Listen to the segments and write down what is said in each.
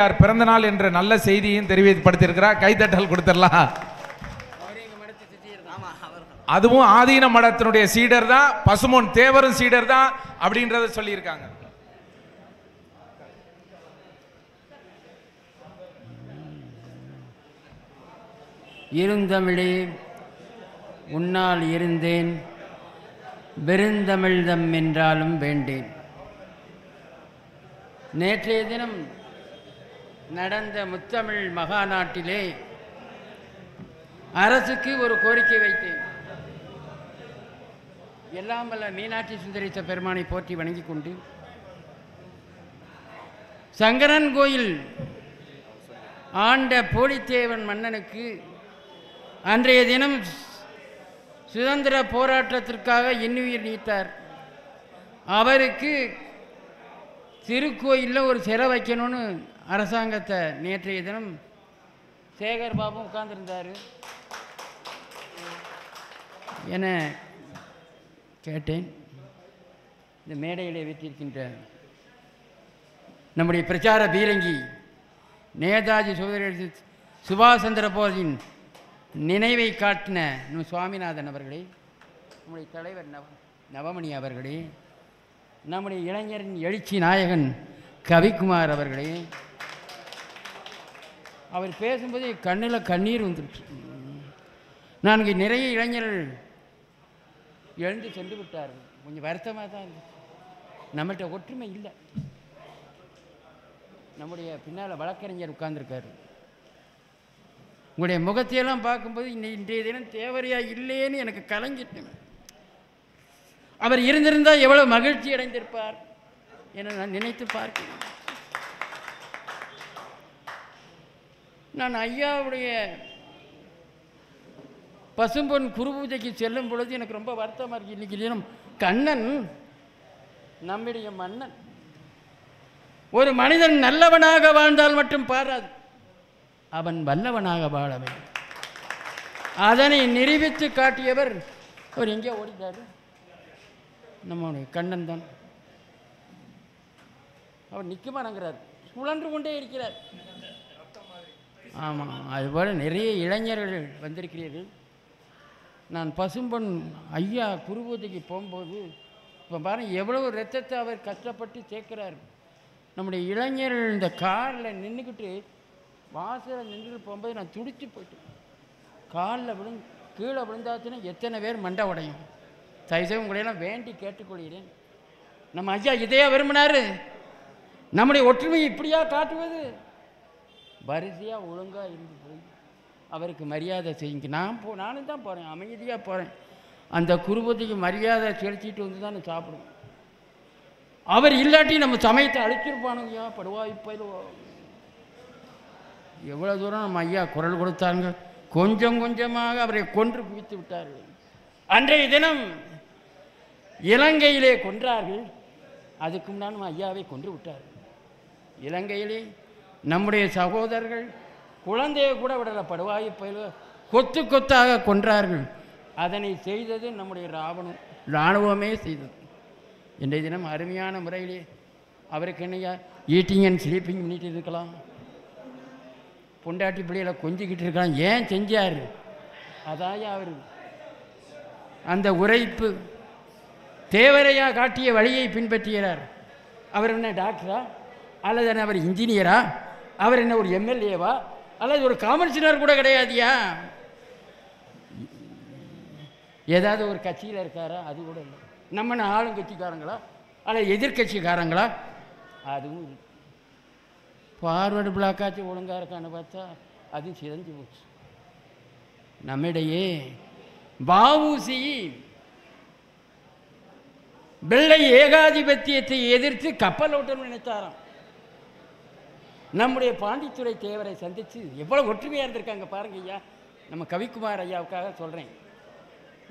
பிறந்த நாள் என்ற நல்ல செய்தியும் தெரிவிப்படுத்தியிருக்கிறார். கைதட்டல் கொடுத்துடலாம். அதுவும் ஆதீன மடத்தினுடைய சீடர் தான், பசுமோன் தேவரும் சீடர் தான் அப்படின்றத சொல்லியிருக்காங்க. இருந்தமிழே உன்னால் இருந்தேன், பெருந்தமிழ்தம் என்றாலும் வேண்டேன். நேற்றைய தினம் நடந்த முத்தமிழ் மகாநாட்டிலே அரசுக்கு ஒரு கோரிக்கை வைத்தேன். எல்லாம் வல்ல மீனாட்சி சுந்தரேச பெருமானை போற்றி வணங்கிக் கொண்டு சங்கரன் கோயில் ஆண்ட போலித்தேவன் மன்னனுக்கு அன்றைய தினம் சுதந்திர போராட்டத்திற்காக இன்னுயிர் நீத்தார். அவருக்கு திருக்கோயிலில் ஒரு சிலை வைக்கணும்னு அரசாங்கத்தை நேற்றைய தினம் சேகர் பாபு உட்கார்ந்துருந்தார். என கேட்டேன். இந்த மேடையிலே வீட்டிருக்கின்ற நம்முடைய பிரச்சார பீரங்கி நேதாஜி சுபாஷ் சந்திர போஸின் நினைவை காட்டின சுவாமிநாதன் அவர்களே, நம்முடைய தலைவர் நவமணி அவர்களே, நம்முடைய இளைஞரின் எழுச்சி நாயகன் கவிக்குமார் அவர்களே, அவர் பேசும்போது கண்ணில் கண்ணீர் வந்துடுச்சு. நான் இங்கே நிறைய இளைஞர்கள் எழுந்து சென்று விட்டார்கள். கொஞ்சம் வருத்தமாக தான் இருந்துச்சு. நம்மள்கிட்ட ஒற்றுமை இல்லை. நம்முடைய பின்னால் வழக்கறிஞர் உட்கார்ந்துருக்காரு. உங்களுடைய முகத்தையெல்லாம் பார்க்கும்போது இன்றைய தினம் தேவரையா இல்லையேன்னு எனக்கு கலங்கிட்டு. அவர் இருந்திருந்தால் எவ்வளவு மகிழ்ச்சி அடைந்திருப்பார் என நான் நினைத்து பார்க்கிறேன். நான் ஐயாவுடைய பசும்பொன் குருபூஜைக்கு செல்லும் பொழுது எனக்கு ரொம்ப வருத்தமாக இருக்கு. இன்னைக்கு தினம் கண்ணன் நம்முடைய மன்னன். ஒரு மனிதன் நல்லவனாக வாழ்ந்தால் மட்டும் பாராது, அவன் வல்லவனாக வாழ வேண்டும். அதனை நிரூபித்து காட்டியவர் அவர் எங்கே ஓடிட்டார்? நம்முடைய கண்ணன் தான். அவர் நிற்குமானங்கிறார், சுழன்று கொண்டே இருக்கிறார். ஆமாம், அதுபோல் நிறைய இளைஞர்கள் வந்திருக்கிறீர்கள். நான் பசும்பொன் ஐயா குருபூஜைக்கு போகும்போது இப்போ பாருங்கள் எவ்வளவு ரத்தத்தை அவர் கஷ்டப்பட்டு சேர்க்கிறார். நம்முடைய இளைஞர்கள் இந்த காரில் நின்றுக்கிட்டு வாசலில் நின்று போகும்போது நான் துடிச்சு போயிட்டேன். காலில் கீழே விழுந்தாச்சுன்னா எத்தனை பேர் மண்டை உடையும். தயவுசெய்து உங்களையெல்லாம் வேண்டி கேட்டுக்கொள்கிறேன். நம்ம ஐயா இதையா விரும்பினார்? நம்முடைய ஒற்றுமையை இப்படியா காட்டுவது? வரிசையாக ஒழுங்காக இருந்து போய் அவருக்கு மரியாதை செய்யுங்க. நானும் தான் போகிறேன், அமைதியாக போகிறேன். அந்த குருபூஜைக்கு மரியாதை செலுத்திட்டு வந்து தான் நான் சாப்பிடுவேன். அவர் இல்லாட்டி நம்ம சமயத்தை அழிச்சிருப்பானுங்கய்யா. படுவாய் போயிடுவோம். எவ்வளோ தூரம் நம்ம ஐயா குரல் கொடுத்தாங்க. கொஞ்சம் கொஞ்சமாக அவரை கொன்று குவித்து விட்டார்கள். அன்றைய தினம் இலங்கையிலே கொன்றார்கள். அதுக்கு முன்னாடி நம்ம ஐயாவை கொன்று விட்டார்கள். இலங்கையிலே நம்முடைய சகோதரர்கள் குழந்தையை கூட விடலை, படுவாய் பயில கொத்து கொத்தாக கொன்றார்கள். அதனை செய்தது நம்முடைய இராணுவமே செய்தது. இன்றைய தினம் அருமையான முறையிலே அவருக்கு என்னையா ஈட்டிங் அண்ட் ஸ்லீப்பிங் பண்ணிட்டு இருக்கலாம், பொண்டாட்டி பிள்ளைகளை கொஞ்சிக்கிட்டு இருக்கலாம். ஏன் செஞ்சார்? அதாயா அவர் அந்த உரைப்பு தேவரையா காட்டிய வழியை பின்பற்றுகிறார். அவர் என்ன டாக்டரா, அல்லது என்ன அவர் இன்ஜினியரா, அவர் என்ன ஒரு எம்எல்ஏவா, அல்லது ஒரு காமன்சிலர் கூட கிடையாதியா? ஏதாவது ஒரு கட்சியில் இருக்காரா? அது கூட இல்லை. நம்ம ஆளுங்கட்சிக்காரங்களா அல்லது எதிர்கட்சிக்காரங்களா? அதுவும் இல்லை. ஃபார்வர்டு பிளாக்காச்சு ஒழுங்காக இருக்கான்னு பார்த்தா அதுவும் சிதைஞ்சு போச்சு. நம்மிடையே வஉசி வெள்ளை ஏகாதிபத்தியத்தை எதிர்த்து கப்பல் ஓட்டணும்னு நினைத்தாராம். நம்முடைய பாண்டித்துறை தேவரை சந்தித்து எவ்வளோ ஒற்றுமையாக இருந்திருக்காங்க பாருங்க ஐயா. நம்ம கவிக்குமார் ஐயாவுக்காக சொல்கிறேன்.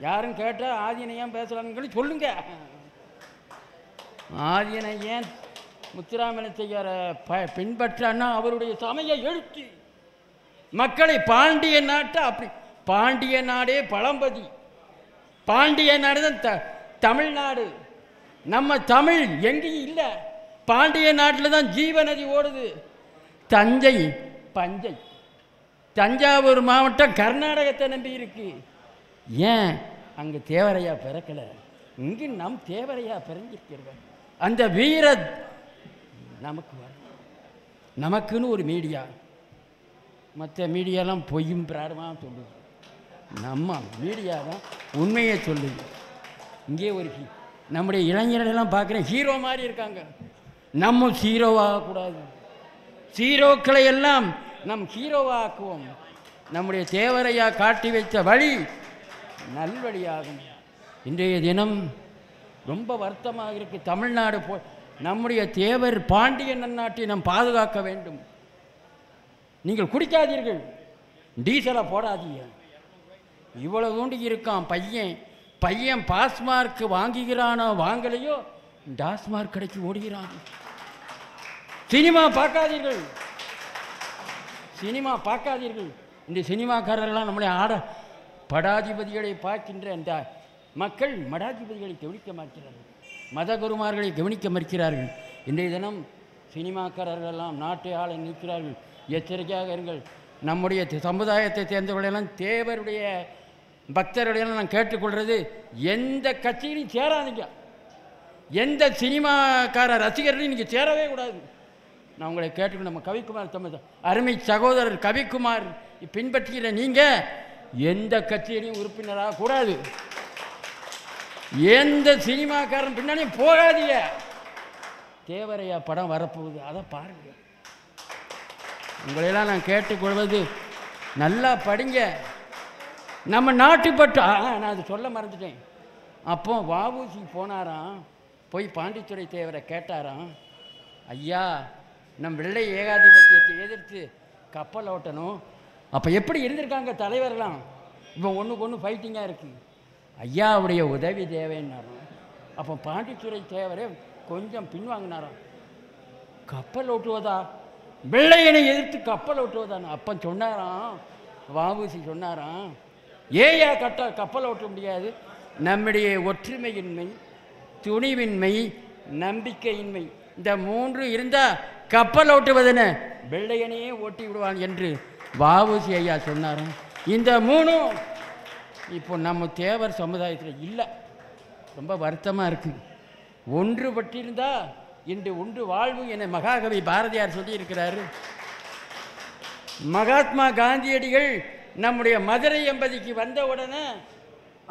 யாரும் கேட்டால் ஆதீனை ஏன் பேசலாம்னு சொல்லுங்க. ஆதீனை ஏன் முத்துராமலிங்கத்தையார பின்பற்றான்னா அவருடைய சமய எழுச்சி மக்களை பாண்டிய நாட்டை அப்படி பாண்டிய நாடே பழம்பதி. பாண்டிய நாடு தான் தமிழ்நாடு. நம்ம தமிழ் எங்கேயும் இல்லை. பாண்டிய நாட்டில் தான் ஜீவநதி ஓடுது. தஞ்சை பஞ்சை. தஞ்சாவூர் மாவட்டம் கர்நாடகத்தை நம்பி இருக்கு. ஏன் அங்கே தேவரையா பிறக்கலை, இங்கு நம் தேவரையா பிறந்திருக்கிறார். அந்த வீர நமக்கு வர, நமக்குன்னு ஒரு மீடியா, மற்ற மீடியாலாம் பொய்யும் பிராரமாக சொல்லுது, நம்ம மீடியா தான் உண்மையை சொல்லுது. இங்கே ஒரு நம்முடைய இளைஞர்களெல்லாம் பார்க்குறேன் ஹீரோ மாதிரி இருக்காங்க. நம்ம ஹீரோவாகக்கூடாது, ஹீரோக்களை எல்லாம் நம் ஹீரோவாக்குவோம். நம்முடைய தேவரையா காட்டி வைத்த வழி நல்வழியாகும். இன்றைய தினம் ரொம்ப வருத்தமாக இருக்கு. தமிழ்நாடு நம்முடைய தேவர் பாண்டியன் நன்னாட்டை நாம் பாதுகாக்க வேண்டும். நீங்கள் குடிக்காதீர்கள், டீசலை போடாதீங்க. இவ்வளவு தூண்டி இருக்கான் பையன் பாஸ்மார்க் வாங்குகிறானோ வாங்கலையோ டாஸ்மார்க் கடைக்கு ஓடுகிறான். Cinema பார்க்காதீர்கள், cinema பார்க்காதீர்கள். இந்த சினிமாக்காரர்கள்லாம் நம்முடைய படாதிபதிகளை பார்க்கின்ற அந்த மக்கள் மடாதிபதிகளை கவனிக்க மறுக்கிறார்கள், மதகுருமார்களை கவனிக்க மறுக்கிறார்கள். இன்றைய தினம் சினிமாக்காரர்களெல்லாம் நாட்டை ஆள நிற்கிறார்கள். எச்சரிக்கையாக இருங்கள். நம்முடைய சமுதாயத்தை சேர்ந்தவர்களெல்லாம் தேவருடைய பக்தர்களெல்லாம் நான் கேட்டுக்கொள்வது, எந்த கட்சியிலையும் சேராதீங்க, எந்த சினிமாக்கார ரசிகர்களையும் நீங்கள் சேரவே கூடாது. நான் உங்களை கேட்டுக்கணும். நம்ம கவிக்குமார் தமிழ் அருமை சகோதரர் கவிக்குமார் பின்பற்றுகிற நீங்கள் எந்த கட்சியிலையும் உறுப்பினராக கூடாது, எந்த சினிமாக்காரன் பின்னாலையும் போகாதீங்க. தேவரையா படம் வரப்போகுது, அதை பாருங்க. உங்களையெல்லாம் நான் கேட்டுக்கொள்வது, நல்லா படிங்க. நம்ம நாட்டுப்பட்டு நான் அது சொல்ல மறந்துட்டேன். அப்போ வஉசி போனாராம், போய் பாண்டித்துரை தேவரை கேட்டாராம், ஐயா நம் வெள்ளை ஏகாதிபத்தியத்தை எதிர்த்து கப்பல் ஓட்டணும், அப்போ எப்படி இருந்திருக்காங்க தலைவரெல்லாம், இப்போ ஒன்றுக்கு ஒன்று ஃபைட்டிங்காக இருக்குது, ஐயாவுடைய உதவி தேவைன்னாராம். அப்போ பாண்டித்துரை தேவரே கொஞ்சம் பின்வாங்கினாராம். கப்பல் ஓட்டுவதா, வெள்ளையனை எதிர்த்து கப்பல் ஓட்டுவதான்னு அப்போ சொன்னாராம் வஉசி சொன்னாராம், ஏயா கப்பல் ஓட்ட முடியாது, நம்முடைய ஒற்றுமையின்மை, துணிவின்மை, நம்பிக்கையின்மை, இந்த மூன்று இருந்தால் கப்பல் ஓட்டுவதென வெள்ளையனையே ஓட்டி விடுவான் என்று வஉசி ஐயா சொன்னாராம். இந்த மூணும் இப்போ நம்ம தேவர் சமுதாயத்தில் இல்லை. ரொம்ப வருத்தமாக இருக்குது. ஒன்றுபட்டிருந்தா இன்று ஒன்று வாழ்வு என மகாகவி பாரதியார் சொல்லியிருக்கிறாரு. மகாத்மா காந்தியடிகள் நம்முடைய மதுரை எம்பதிக்கு வந்த உடனே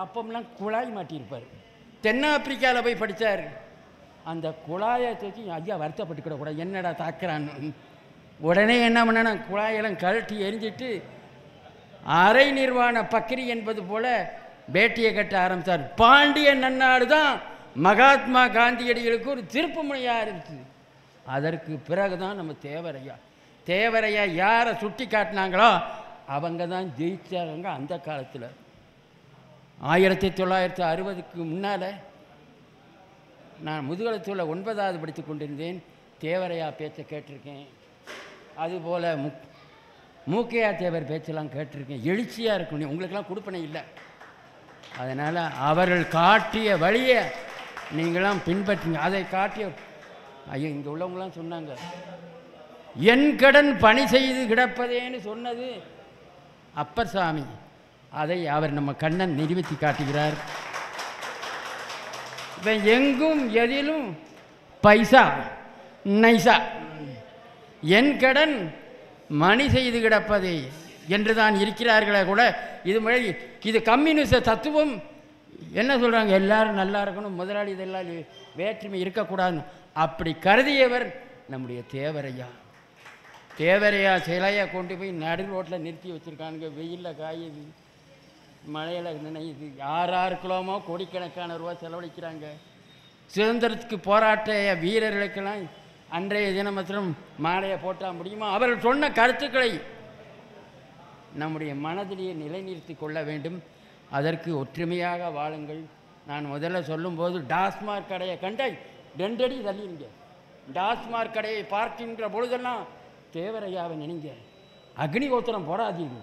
அப்பம்லாம் குழாய் மாட்டியிருப்பார். தென்னாப்பிரிக்காவில் போய் படித்தார். அந்த குழாயை தூக்கி ஐயா வருத்தப்பட்டுக்கிட கூடாது, என்னடா தாக்குறான்னு உடனே என்ன பண்ண, குழாயெல்லாம் கழட்டி எரிஞ்சிட்டு அரை நிர்வாண பக்கிரி என்பது போல பேட்டியை கட்ட ஆரம்பித்தார். பாண்டிய நன்னாடு தான் மகாத்மா காந்தியடிகளுக்கு ஒரு திருப்பு முனையாக இருந்துச்சு. அதற்கு பிறகு தான் நம்ம தேவரையா யாரை சுட்டி காட்டினாங்களோ அவங்க தான் ஜெயிச்சாங்க. அந்த காலத்தில் 1960க்கு முன்னால் நான் முதுகலத்தூரில் 9வது படித்து கொண்டிருந்தேன். தேவரையா பேச்சை கேட்டிருக்கேன். அதுபோல் மூக்கையா தேவர் பேச்செல்லாம் கேட்டிருக்கேன். எழுச்சியாக இருக்கும். உங்களுக்கெல்லாம் கொடுப்பனை இல்லை. அதனால் அவர்கள் காட்டிய வழியை நீங்களாம் பின்பற்றுங்க. அதை காட்டிய ஐயோ இங்கே உள்ளவங்களாம் சொன்னாங்க, என் கடன் பணி செய்து கிடப்பதேன்னு சொன்னது அப்பர் சாமி. அதை அவர் நம்ம கண்ணன் நிரூபித்து காட்டுகிறார். இவன் எங்கும் எதிலும் பைசா நைசா, என் கடன் மணி செய்து கிடப்பதே என்று தான் இருக்கிறார்களே கூட. இது கம்யூனிச தத்துவம். என்ன சொல்கிறாங்க, எல்லாரும் நல்லா இருக்கணும், முதலாளி இதெல்லாம் வேற்றுமை இருக்கக்கூடாதுன்னு அப்படி கருதியவர் நம்முடைய தேவரையா சிலையை கொண்டு போய் நடு ரோட்டில் நிறுத்தி வச்சுருக்கானுங்க. வெயிலில் காயுது, மழையில் நினையுது. 6 கிலோமோ கோடிக்கணக்கான ரூபா செலவழிக்கிறாங்க. சுதந்திரத்துக்கு போராட்ட வீரர்களுக்கெல்லாம் அன்றைய தினம் மற்றும் மாலையை போட்டால் முடியுமா? அவர்கள் சொன்ன கருத்துக்களை நம்முடைய மனதிலேயே நிலைநிறுத்தி கொள்ள வேண்டும். அதற்கு ஒற்றுமையாக வாழுங்கள். நான் முதல்ல சொல்லும்போது டாஸ்மார்க் கடையை கண்டாய் 2 அடி தள்ளிங்க. டாஸ்மார்க் கடையை பார்க்கின்ற பொழுதெல்லாம் தேவரையாவை நினைங்க. அக்னிகோத்திரம் போடாதீங்க,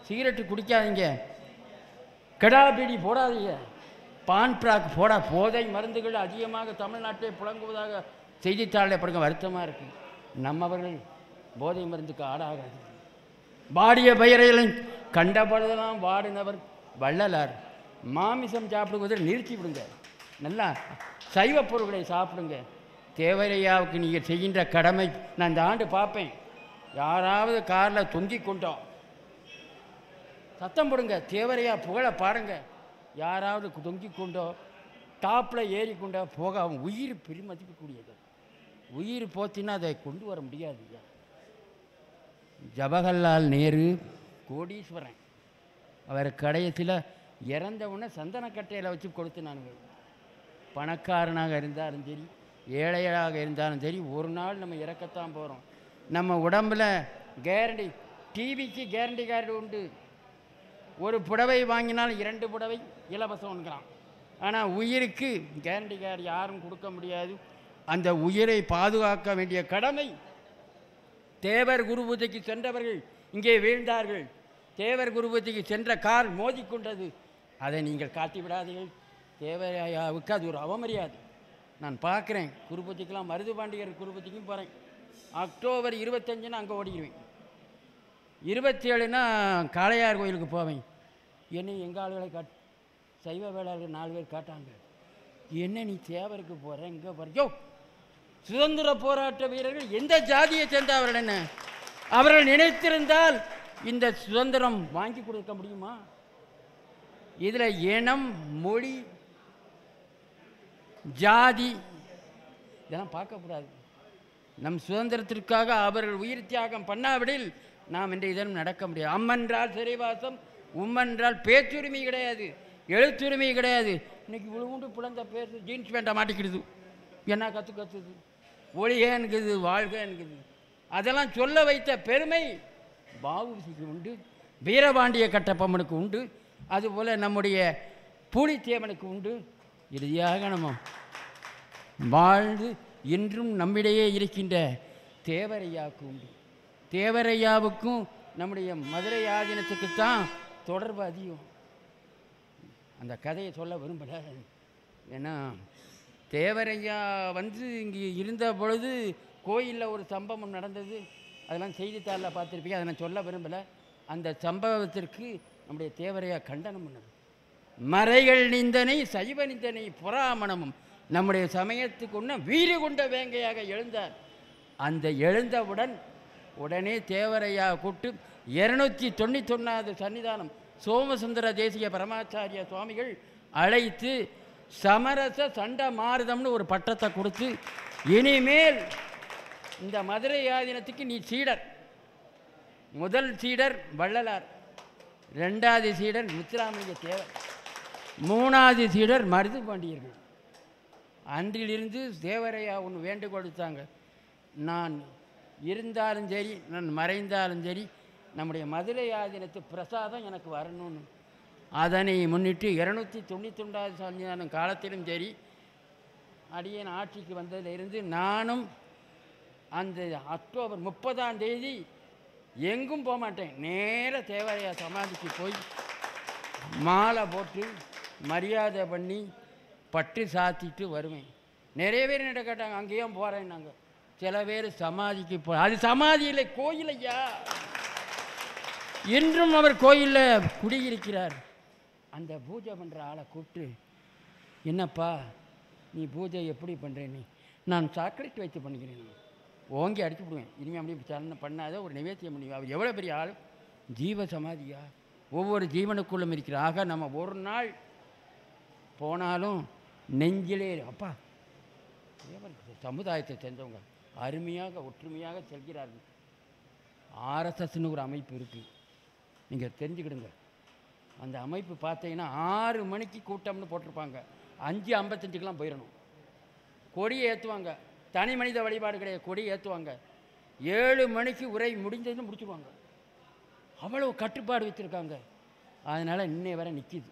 சிகரெட்டு குடிக்காதீங்க, கடாபீடி போடாதீங்க, பான் பிராக் போதை மருந்துகள் அதிகமாக தமிழ்நாட்டை புழங்குவதாக செய்தித்தாளில் படுங்க. வருத்தமாக இருக்குது. நம்மவர்கள் போதை மருந்துக்கு ஆடாகாது. வாடிய பயிரைகளை கண்டபொழுதெல்லாம் வாடினவர் வள்ளலார். மாமிசம் சாப்பிடுவதில் நிறுத்தி விடுங்க, நல்லா சைவ பொருட்களை சாப்பிடுங்க. தேவரையாவுக்கு நீங்கள் செய்கின்ற கடமை நான் இந்த ஆண்டு பார்ப்பேன். யாராவது காரில் தொங்கி கொண்டோம் சத்தம் போடுங்க, தேவரையா புகழ பாருங்க. யாராவது தொங்கி கொண்டோ டாப்பில் ஏறிக்கொண்டோ போக அவன் உயிர் பெருமதிக்கக்கூடியது. உயிர் போத்தினா அதை கொண்டு வர முடியாது. ஜவஹர்லால் நேரு கோடீஸ்வரன், அவர் கடையத்தில் இறந்தவுடனே சந்தனக்கட்டையில் வச்சு கொடுத்துனானுங்க. பணக்காரனாக இருந்தாலும் சரி, ஏழையாக இருந்தாலும் சரி, ஒரு நாள் நம்ம இறக்கத்தான் போகிறோம். நம்ம உடம்பில் கேரண்டி, டிவிக்கு கேரண்டி கார்டு உண்டு. ஒரு புடவை வாங்கினால் 2 புடவை இலவசம்ங்கிறான். ஆனால் உயிருக்கு கேரண்டி கார்டு யாரும் கொடுக்க முடியாது. அந்த உயிரை பாதுகாக்க வேண்டிய கடமை. தேவர் குருபூஜைக்கு சென்றவர்கள் இங்கே வீழ்ந்தார்கள். தேவர் குருபூஜைக்கு சென்ற கார் மோதிக்கொண்டது. அதை நீங்கள் காட்டி விடாதீர்கள். தேவராயாவுக்கு அது ஒரு அவமரியாதை. நான் பார்க்குறேன், குருபூஜைக்கெல்லாம் மருதுபாண்டியர் குருபூஜைக்கும் போகிறேன். அக்டோபர் 25 அங்கே ஓடிடுவேன். 27 காளையார் கோயிலுக்கு போவேன். என்னை எங்கள் ஆளுகளை சைவ வேளாளர்கள் 4 பேர் காட்டாங்க. என்ன நீ தேவருக்கு போகிற, இங்கே போகிற? சுதந்திர போராட்ட வீரர்கள் எந்த ஜாதியை சேர்ந்தவர்கள்? என்ன அவர்கள் நினைத்திருந்தால் இந்த சுதந்திரம் வாங்கி கொடுக்க முடியுமா? இதில் இனம், மொழி, ஜாதி இதெல்லாம் பார்க்கக்கூடாது. நம் சுதந்திரத்திற்காக அவர்கள் உயிர் தியாகம் பண்ணாவிடில் நாம் இன்றைய தினம் நடக்க முடியாது. அம்மன்றால் சிறைவாசம், உம்மன்றால் பேச்சுரிமை கிடையாது, எழுத்துரிமை கிடையாது. இன்னைக்கு விழுவுண்டு பிளந்த பேசு ஜீன்ஸ் பேண்டை மாட்டிக்கிடுது. என்ன கற்றுது, ஒளிகன்குது, வாழ்கன்குது. அதெல்லாம் சொல்ல வைத்த பெருமை வ.உ.சிக்கு உண்டு, வீரபாண்டிய கட்டபொம்மனுக்கு உண்டு, அதுபோல் நம்முடைய பூலித்தேவனுக்கு உண்டு. இறுதியாக நம்ம வாழ்ந்து இன்றும் நம்மிடையே இருக்கின்ற தேவரையாவுக்கு உண்டு. தேவரையாவுக்கும் நம்முடைய மதுரை ஆதீனத்துக்குத்தான் தொடர்பு அதிகம். அந்த கதையை சொல்ல விரும்பலை. ஏன்னா தேவரையா இங்கே இருந்த பொழுது கோயிலில் ஒரு சம்பவம் நடந்தது. அதெல்லாம் செய்தித்தாளில் பார்த்துருப்பீங்க. அதை நான் சொல்ல விரும்பலை. அந்த சம்பவத்திற்கு நம்முடைய தேவரையா கண்டனம் பண்ணது. மறைகள் நிந்தனை, சைவ நிந்தனை, புறாமணமும் நம்முடைய சமயத்துக்கு ஒன்று வீறு கொண்ட வேங்கையாக எழுந்தார். அந்த எழுந்தவுடன் உடனே தேவரையா கூட்டு 291வது சன்னிதானம் சோமசுந்தர தேசிய பரமாச்சாரிய சுவாமிகள் அழைத்து சமரச சண்ட மாறுதம்னு ஒரு பட்டத்தை கொடுத்து, இனிமேல் இந்த மதுரை ஆதீனத்துக்கு நீ சீடர். முதல் சீடர் வள்ளலார், 2வது சீடர் முத்துராமலிங்க தேவர், 3வது சீடர் மருதுபாண்டியர்கள். அன்றிலிருந்து தேவரையா ஒன்று வேண்டுகோள் கொடுத்தாங்க. நான் இருந்தாலும் சரி, நான் மறைந்தாலும் சரி, நம்முடைய மதுரை ஆதீனத்து பிரசாதம் எனக்கு வரணும்னு. அதனை முன்னிட்டு 291வது சன்னிதானம் காலத்திலும் சரி, அடியேன் ஆட்சிக்கு வந்ததிலிருந்து நானும் அந்த அக்டோபர் 30ஆம் தேதி எங்கும் போக மாட்டேன். நேர தேவரையா சமாதிக்கு போய் மாலை போட்டு மரியாதை பண்ணி பட்டு சாத்திட்டு வருவேன். நிறைய பேர் என்ன கேட்டாங்க, அங்கேயும் போகிறேன். நாங்கள் சில பேர் சமாதிக்கு அது சமாதி இல்லை, கோயில் ஐயா. இன்றும் அவர் கோயிலில் குடியிருக்கிறார். அந்த பூஜை பண்ணுற ஆளை கூப்பிட்டு, என்னப்பா நீ பூஜை எப்படி பண்ணுறேன்? நான் சாக்லேட் வைத்து பண்ணிக்கிறேன். ஓங்கி அடிச்சு விடுவேன். இனிமேல் அப்படி சரண பண்ணாத ஒரு நிவேத்தியம் பண்ணி. அவர் எவ்வளோ பெரிய ஆள், ஜீவ சமாதியா, ஒவ்வொரு ஜீவனுக்குள்ளும் இருக்கிறார். ஆக நம்ம ஒரு நாள் போனாலும் நெஞ்சிலே அப்பா சமுதாயத்தை சேர்ந்தவங்க அருமையாக ஒற்றுமையாக செல்கிறார்கள். ஆர்எஸ்எஸ்ன்னு ஒரு அமைப்பு இருக்குது, நீங்கள் தெரிஞ்சுக்கிடுங்க. அந்த அமைப்பு பார்த்தீங்கன்னா 6 மணிக்கு கூட்டம்னு போட்டிருப்பாங்க, 5:55க்கெலாம் போயிடணும். கொடியை ஏற்றுவாங்க, தனி மனித வழிபாடு கிடையாது, கொடி ஏற்றுவாங்க. 7 மணிக்கு உரை முடிஞ்சதுன்னு முடிச்சுடுவாங்க. அவ்வளோ கட்டுப்பாடு வச்சுருக்காங்க. அதனால் இன்னை வரை நிற்கிது.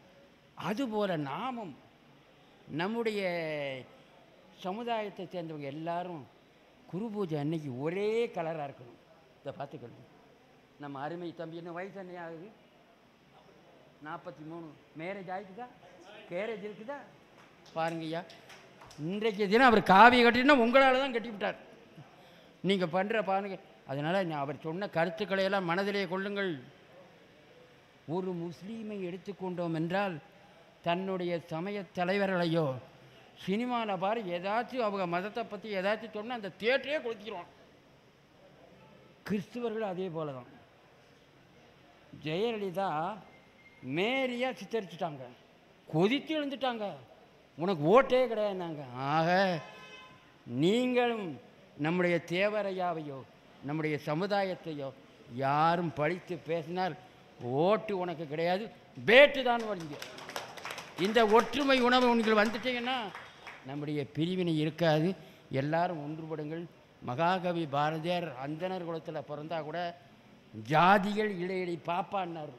அதுபோல் நாமும் நம்முடைய சமுதாயத்தை சேர்ந்தவங்க எல்லாரும் குரு பூஜை அன்னைக்கு ஒரே கலராக இருக்கணும். இதை பார்த்துக்கணும். நம்ம அருமை தம்பி என்ன வயசு என்ன ஆகுது? 43. மேரேஜ் ஆகிக்குதா? கேரேஜ் இருக்குதா? பாருங்கய்யா, இன்றைக்கு தினம் அவர் காவி கட்டினா உங்களால் தான் கட்டிவிட்டார். நீங்கள் பண்ணுற பாருங்க. அதனால் அவர் சொன்ன கருத்துக்களை எல்லாம் மனதிலே கொள்ளுங்கள். ஒரு முஸ்லீமை எடுத்துக்கொண்டோம் என்றால் தன்னுடைய சமய தலைவர்களையோ சினிமாவில் பாரு ஏதாச்சும் அவங்க மதத்தை பற்றி ஏதாச்சும் சொன்னால் அந்த தியேட்டரே கொடுத்துருவான். கிறிஸ்துவர்கள் அதே போல தான். ஜெயலலிதா மேரியாக சித்தரிச்சிட்டாங்க, கொதித்து எழுந்துட்டாங்க, உனக்கு ஓட்டே கிடையாதுனாங்க. ஆக நீங்களும் நம்முடைய தேவரையாவையோ நம்முடைய சமுதாயத்தையோ யாரும் பழித்து பேசினால் ஓட்டு உனக்கு கிடையாது, பேட்டு தான் வருங்க. இந்த ஒற்றுமை உணவு நீங்கள் வந்துட்டீங்கன்னா நம்முடைய பிரிவினை இருக்காது. எல்லாரும் ஒன்றுபடுங்கள். மகாகவி பாரதியார் அந்தனர் குலத்தில் பிறந்தா கூட ஜாதிகள் இடையிடை பாப்பான்னார்.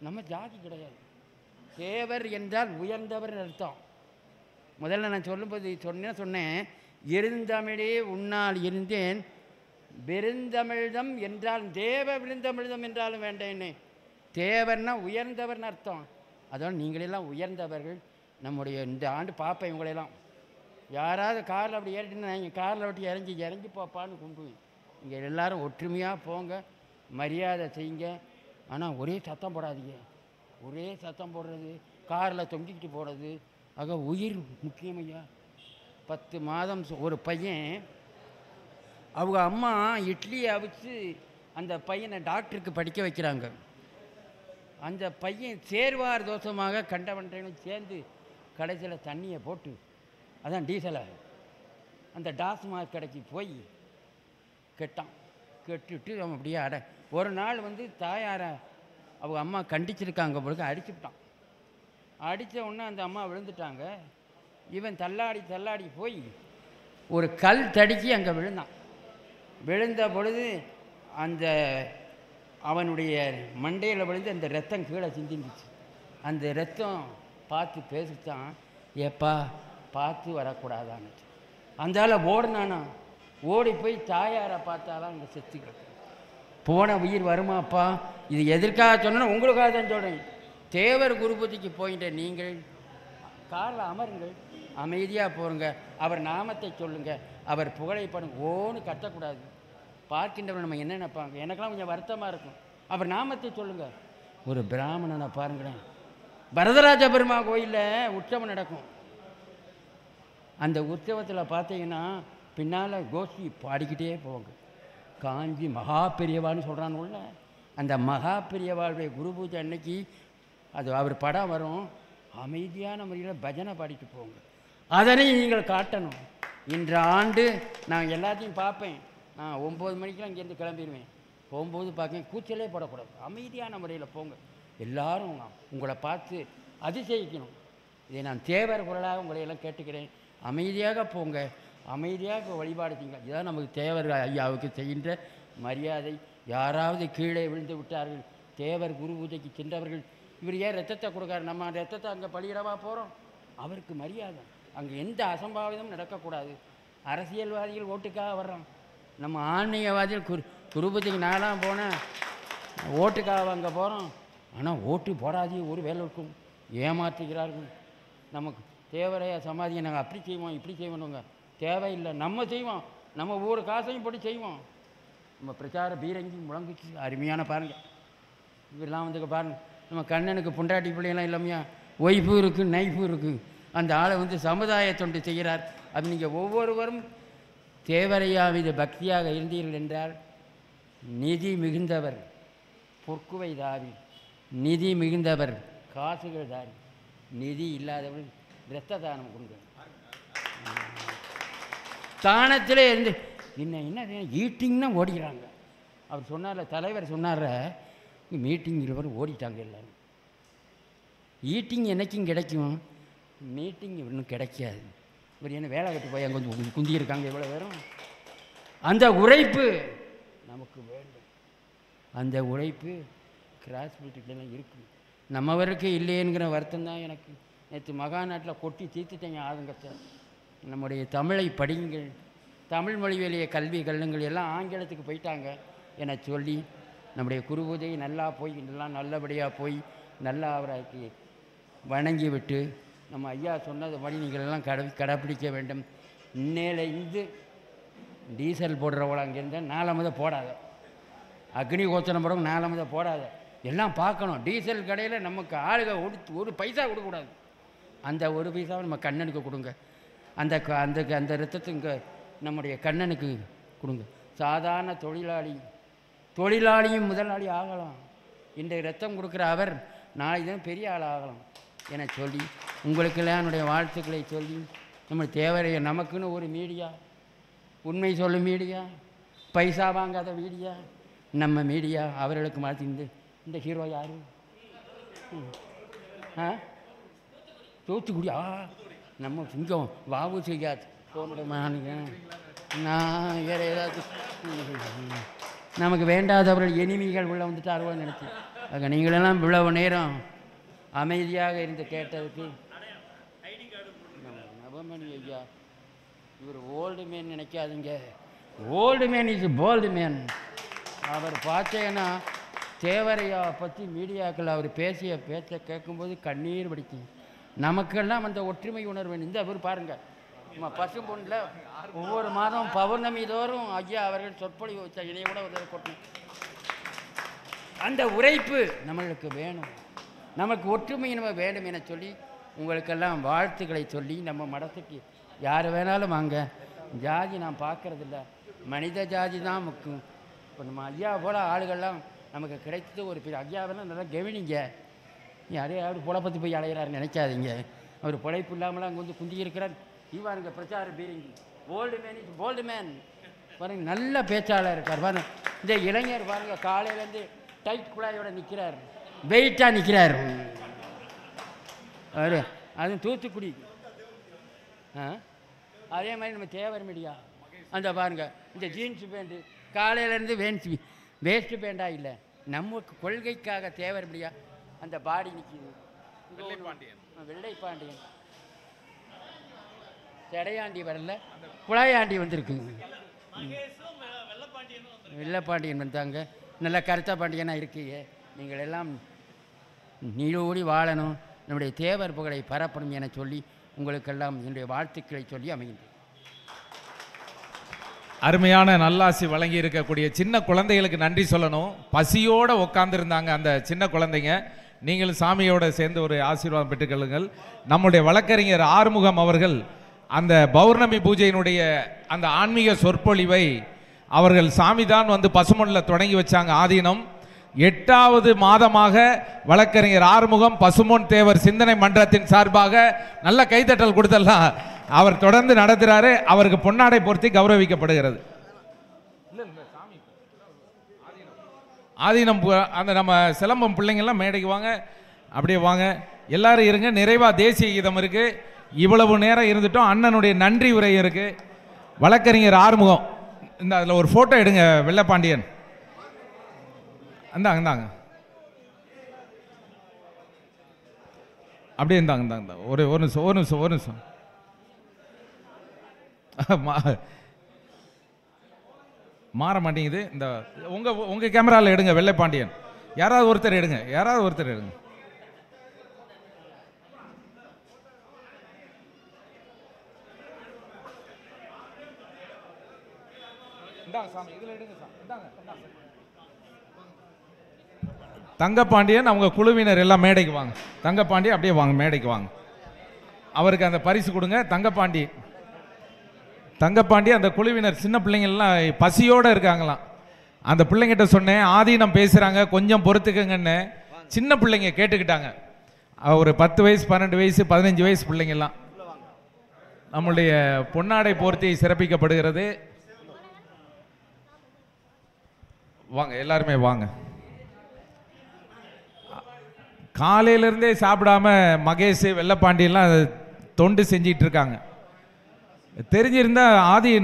நம்ம ஜாதி கிடையாது. தேவர் என்றால் உயர்ந்தவர் அர்த்தம். முதல்ல நான் சொல்லும்போது சொன்னேன், இருந்தமிழே உன்னால் இருந்தேன், பெருந்தமிழ்தம் என்றால் தேவ விருந்தமிழ்தம் என்றாலும் வேண்டேன்னு. தேவர்னா உயர்ந்தவர்னு அர்த்தம். அதோட நீங்களெல்லாம் உயர்ந்தவர்கள். நம்முடைய இந்த ஆண்டு பார்ப்பேன் இவங்களெல்லாம். யாராவது காரில் அப்படி ஏறிட்டுன்னா நீங்கள் காரில் விட்டு இறங்கி போப்பான்னு கும்பிடுவேன். இங்கே எல்லோரும் ஒற்றுமையாக போங்க, மரியாதை செய்யுங்க. ஆனால் ஒரே சத்தம் போடாதீங்க. ஒரே சத்தம் போடுறது, காரில் தொங்கிக்கிட்டு போடுறது, ஆக உயிர் முக்கியமையா. 10 மாதம் ஒரு பையன் அவங்க அம்மா இட்லியை அவிச்சு அந்த பையனை டாக்டருக்கு படிக்க வைக்கிறாங்க. அந்த பையன் சேர்வார் தோஷமாக கண்டவன்றையும் சேர்ந்து கடைசியில் தண்ணியை போட்டு, அதான் டீசலை, அந்த டாஸ்மாக் கடைக்கு போய் கெட்டான். கெட்டுட்டு அவன் அப்படியே ஒரு நாள் தாயாரை அவங்க அம்மா கண்டிச்சிருக்காங்க பொழுது அடிச்சுட்டான். அடித்த உடனே அந்த அம்மா விழுந்துட்டாங்க. இவன் தள்ளாடி போய் ஒரு கல் தடுக்கி அங்கே விழுந்தான். விழுந்த பொழுது அந்த அவனுடைய மண்டையில் விழுந்து அந்த ரத்தம் கீழே சிந்திருந்துச்சு. அந்த ரத்தம் பார்த்து பேசித்தான், ஏப்பா பார்த்து வரக்கூடாதான்னு. அந்தால ஓடினானா, ஓடி போய் தாயாரை பார்த்தாலாம் அங்கே செத்து கிடக்கு. போன உயிர் வருமாப்பா. இது எதற்காக சொன்னா உங்களுக்காக தான் சொல்கிறேன். தேவர் குருபதிக்கு போயிட்ட நீங்கள் காரில் அமருங்கள், அமைதியாக போருங்க, அவர் நாமத்தை சொல்லுங்கள், அவர் புகழை பாடுங்க. ஓன்னு கத்தக்கூடாது. பார்க்கின்றவர் நம்ம என்ன நினைப்பாங்க. எனக்கெல்லாம் கொஞ்சம் வருத்தமாக இருக்கும். அவர் நாமத்தை சொல்லுங்கள். ஒரு பிராமணனை பாருங்களேன், வரதராஜ பெருமா கோயிலில் உற்சவம் நடக்கும். அந்த உற்சவத்தில் பார்த்தீங்கன்னா பின்னால் கோஷ்டி பாடிக்கிட்டே போவாங்க. காஞ்சி மகா பெரியவான்னு சொல்கிறான்னு உள்ள அந்த மகா பெரியவாளுடைய குரு பூஜை அன்னைக்கு அது அவர் படம் வரும். அமைதியான முறையில் பஜனை பாடிட்டு போங்க. அதனை நீங்கள் காட்டணும். இன்ற ஆண்டு நான் எல்லாத்தையும் பார்ப்பேன். நான் 9 மணிக்கெலாம் இங்கேருந்து கிளம்பிடுவேன். போகும்போது பார்க்க கூச்சலே போடக்கூடாது. அமைதியான முறையில் போங்க. எல்லாரும் உங்களை பார்த்து அதிசயிக்கணும். இதை நான் தேவர் குரலாக உங்களையெல்லாம் கேட்டுக்கிறேன். அமைதியாக போங்க, அமைதியாக வழிபாடு செய்யுங்க. இதுதான் நமக்கு தேவர் ஐயாவுக்கு செய்கின்ற மரியாதை. யாராவது கீழே விழுந்து விட்டார்கள், தேவர் குரு பூஜைக்கு சென்றவர்கள், இவர் ஏன் ரத்தத்தை கொடுக்காரு, நம்ம ரத்தத்தை அங்கே பலியிடவா போகிறோம்? அவருக்கு மரியாதை. அங்கே எந்த அசம்பாவிதமும் நடக்கக்கூடாது. அரசியல்வாதிகள் ஓட்டுக்காக வர்றோம். நம்ம ஆன்மீகவாதிகள் குருபதிக்கு நாளாக போனால் ஓட்டுக்காக அங்கே போகிறோம். ஆனால் ஓட்டு போடாதே ஒரு வேலை இருக்கும், ஏமாற்றுகிறார்கள். நமக்கு தேவரையா சமாதியை நாங்கள் அப்படி செய்வோம் இப்படி செய்வோனுங்க, தேவையில்லை. நம்ம செய்வோம், நம்ம ஒவ்வொரு காசையும் போட்டு செய்வோம். நம்ம பிரச்சார பீரங்கி முழங்குச்சு. அருமையான பாருங்கள், இவரெல்லாம் பாருங்கள். நம்ம கண்ணனுக்கு பொண்டாட்டி பிள்ளையெல்லாம் இல்லாமையா, ஒய்ஃபு இருக்குது நைஃபு இருக்குது. அந்த ஆளை சமுதாய தொண்டு செய்கிறார். அது நீங்கள் ஒவ்வொருவரும் தேவரையா மீது பக்தியாக இருந்தீர்கள் என்றால், நிதி மிகுந்தவர் பொற்குவை தாவி, நிதி மிகுந்தவர் காசுகள் தாரி, நிதி இல்லாதவர் இரத்த தானம் கொடுங்க. தானத்திலே இருந்து என்ன ஈட்டிங்னா ஓடிக்கிறாங்க. அவர் சொன்னார்ல, தலைவர் சொன்னார மீட்டிங் இருவர் ஓடிட்டாங்க எல்லாரும். ஈட்டிங் என்னைக்கும் கிடைக்கும், மீட்டிங் இன்னும் கிடைக்காது. இவர் என்ன வேலை கட்டு போய் கொஞ்சம் குந்தியிருக்காங்க எவ்வளோ பேரும். அந்த உழைப்பு நமக்கு வேண்டும். அந்த உழைப்பு கிராஸ்பீட்டுக்கெல்லாம் இருக்குது. நம்மவருக்கு இல்லையேங்கிற வருத்தம் தான் எனக்கு. நேற்று மகாநாட்டில் கொட்டி தீர்த்துட்டேங்க ஆதங்கத்தை. நம்முடைய தமிழை படியுங்கள், தமிழ் மொழியிலேயே கல்வி கல்லுங்கள். எல்லாம் ஆங்கிலத்துக்கு போயிட்டாங்க என சொல்லி, நம்முடைய குரு பூஜை நல்லா போய் எல்லாம் நல்லபடியாக போய் நல்லா அவருக்கு வணங்கி விட்டு, நம்ம ஐயா சொன்னது மாதிரி நீங்கள் எல்லாம் கடைப்பிடிக்க வேண்டும். இன்னையிலேருந்து டீசல் போடுறவள அங்கே இருந்தால் 4 போடாத. அக்னி கோச்சரம் பிறகு 4 போடாத, எல்லாம் பார்க்கணும். டீசல் கடையில் நமக்கு ஆளுக ஒரு பைசா கொடுக்கக்கூடாது. அந்த ஒரு பைசாவை நம்ம கண்ணனுக்கு கொடுங்க. அந்த அந்த அந்த ரத்தத்தை இங்கே நம்முடைய கண்ணனுக்கு கொடுங்க. சாதாரண தொழிலாளியும் முதலாளி ஆகலாம். இன்றைய ரத்தம் கொடுக்குற அவர் நாளை தான் பெரிய ஆள் ஆகலாம் என சொல்லி உங்களுக்கெல்லாம் என்னுடைய வாழ்த்துக்களை சொல்லி, நம்ம தேவரைய நமக்குன்னு ஒரு மீடியா, உண்மை சொல்லும் மீடியா, பைசா வாங்காத மீடியா, நம்ம மீடியா அவர்களுக்கு மாற்றி இந்த ஹீரோ யார்? தூத்துக்குடி. நம்ம சிங்கம் வாவு செய்யாது போனுங்க. நான் வேறு ஏதாவது நமக்கு வேண்டாதவர்கள் எனிமிகள் உள்ள வந்துட்டாருவோன்னு நினச்சேன். ஆக நீங்களெல்லாம் இவ்வளவு நேரம் அமைதியாக இருந்து கேட்டதுக்கு நவமணி ஐயா, இவர் ஓல்டு மேன் நினைக்காதீங்க. Old man is bold man. அவர் பார்த்தேன்னா தேவரையா பற்றி மீடியாக்கள் அவர் பேசிய பேச்சை கேட்கும்போது கண்ணீர் வடிக்கும். நமக்கெல்லாம் அந்த ஒற்றுமை உணர்வு. இந்த அவர் பாருங்கள், நம்ம பசும்பொன்னில் ஒவ்வொரு மாதம் பௌர்ணமி தோறும் ஐயா அவர்கள் சொற்பொழிவு வச்சா இதைய கூட ஒரு கொட்டணும். அந்த உரைப்பு நம்மளுக்கு வேணும், நமக்கு ஒற்றுமை நம்ம வேண்டும் என சொல்லி உங்களுக்கெல்லாம் வாழ்த்துக்களை சொல்லி, நம்ம மடத்துக்கு யார் வேணாலும் வாங்க. ஜாதி நான் பார்க்கறதில்ல, மனித ஜாதி தான் முக்கியம். இப்போ நம்ம ஐயா போல் ஆளுகள்லாம் நமக்கு கிடைத்தது ஒரு பெரிய. ஐயாவெல்லாம் நல்லா கவனிங்க. யாரையாவது பொழப்பத்து போய் அலைகிறாரு நினைக்காதீங்க. அவர் பொழைப்பு இல்லாமலாம் அங்கே வந்து குந்தி இருக்கிறார். இவாருங்க பிரச்சார பீரிங்கி old man is bold man பாருங்க, நல்ல பேச்சாளர் இருக்கார் பாருங்க. இந்த இளைஞர் பாருங்க, காலையிலேருந்து டைட் குழாயோட நிற்கிறார், வெயிட்டாக நிற்கிறார். அவர் அதுவும் தூத்துக்குடி. அதே மாதிரி நம்ம தேவர் மீடியா அந்த பாருங்க, இந்த ஜீன்ஸு பேண்ட்டு காலையிலேருந்து வேஸ்ட்டு பேண்டாக இல்லை, நம்ம கொள்கைக்காக தேவர் மீடியா அந்த பாடி நிற்கிது. வெள்ளைப்பாண்டியன் செடையாண்டி வரல, குழாயாண்டி வந்திருக்கு. வெள்ளைப்பாண்டியன் வந்தாங்க. நல்ல கருத்த பாண்டியனாக இருக்கீங்க. நீங்கள் எல்லாம் நீடோடி வாழணும், நம்முடைய தேவர் புகழை பரப்பணும் என சொல்லி உங்களுக்கெல்லாம் என்னுடைய வாழ்த்துக்களை சொல்லி அமைகின்றேன். அருமையான நல்லாசி வழங்கி இருக்கக்கூடிய சின்ன குழந்தைகளுக்கு நன்றி சொல்லணும். பசியோடு உட்காந்துருந்தாங்க அந்த சின்ன குழந்தைங்க. நீங்களும் சாமியோடு சேர்ந்து ஒரு ஆசீர்வாதம் பெற்றுக்கொள்ளுங்கள். நம்முடைய வழக்கறிஞர் ஆறுமுகம் அவர்கள் அந்த பௌர்ணமி பூஜையினுடைய அந்த ஆன்மீக சொற்பொழிவை அவர்கள் சாமிதான் வந்து பசுமொன்னில் தொடங்கி வச்சாங்க. ஆதீனம் 8வது மாதமாக வழக்கறிஞர் ஆறுமுகம் பசுமொன் தேவர் சிந்தனை மன்றத்தின் சார்பாக நல்ல கைத்தட்டல் கொடுத்தலாம் அவர் தொடர்ந்து நடத்துகிறாரு. அவருக்கு பொன்னாடை பொருத்தி கௌரவிக்கப்படுகிறது. ஆதீனம் அந்த நம்ம சிலம்பம் பிள்ளைங்கள்லாம் மேடைக்கு வாங்க, அப்படியே வாங்க, எல்லாரும் இருங்க. நிறைவாக தேசிய கீதம் இருக்கு. இவ்வளவு நேரம் இருந்துட்டோம். அண்ணனுடைய நன்றி உரை இருக்கு. வழக்கறிஞர் ஆறுமுகம் இந்த அதில் ஒரு ஃபோட்டோ எடுங்க. வெள்ளைப்பாண்டியன் இந்தாங்க இந்தாங்க அப்படியே இந்தாங்க இந்தாங்க ஒரு நிமிஷம் மாற மாட்டேங்குது. இந்த உங்க கேமராவில் எடுங்க. வெள்ளைப்பாண்டியன் யாராவது ஒருத்தர் எடுங்க. தங்கப்பாண்டியன் அவங்க குழுவினர் எல்லாம் மேடைக்கு வாங்க. தங்கப்பாண்டியன் அப்படியே வாங்க, மேடைக்கு வாங்க. அவருக்கு அந்த பரிசு கொடுங்க. தங்கப்பாண்டி அந்த குழுவினர் சின்ன பிள்ளைங்கள்லாம் பசியோடு இருக்காங்களாம். அந்த பிள்ளைங்கிட்ட சொன்னேன், ஆதீனம் பேசுகிறாங்க, கொஞ்சம் பொறுத்துக்கங்கன்னு. சின்ன பிள்ளைங்க கேட்டுக்கிட்டாங்க. ஒரு 10 வயசு 12 வயசு 15 வயசு பிள்ளைங்கள்லாம். நம்முடைய பொன்னாடை போர்த்தி சிறப்பிக்கப்படுகிறது. வாங்க, எல்லாருமே வாங்க. காலையிலேருந்தே சாப்பிடாம மகேஷ் வெள்ளைப்பாண்டியெல்லாம் தொண்டு செஞ்சிட்டு இருக்காங்க. தெரிஞ்சிருந்தா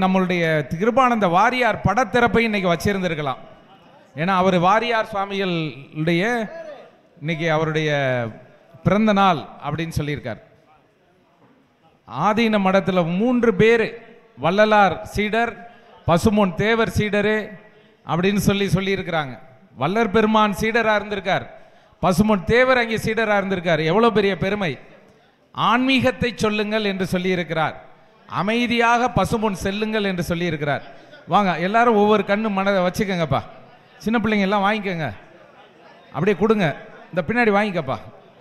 நம்மளுடைய கிருபானந்த வாரியார் படத்திறப்பையும் இன்னைக்கு வச்சிருந்திருக்கலாம். ஏன்னா அவர் வாரியார் சுவாமிகளுடைய இன்னைக்கு அவருடைய பிறந்த நாள் அப்படின்னு சொல்லியிருக்கார். ஆதீன மடத்தில் 3 பேர் வள்ளலார் சீடர், பசுமொன் தேவர் சீடரு அப்படின்னு சொல்லியிருக்கிறாங்க. வள்ளர் பெருமான் சீடராக இருந்திருக்கார், பசுமொன் தேவர் அங்கே சீடராக இருந்திருக்கார். எவ்வளோ பெரிய பெருமை! ஆன்மீகத்தை சொல்லுங்கள் என்று சொல்லியிருக்கிறார். அமைதியாக பசுமொன் செல்லுங்கள் என்று சொல்லியிருக்கிறார். வாங்க எல்லாரும் ஒவ்வொரு கண்ணு மனதை வச்சுக்கோங்கப்பா. சின்ன பிள்ளைங்க எல்லாம் வாங்கிக்கோங்க, அப்படியே கொடுங்க. இந்த பின்னாடி வாங்கிக்கப்பா,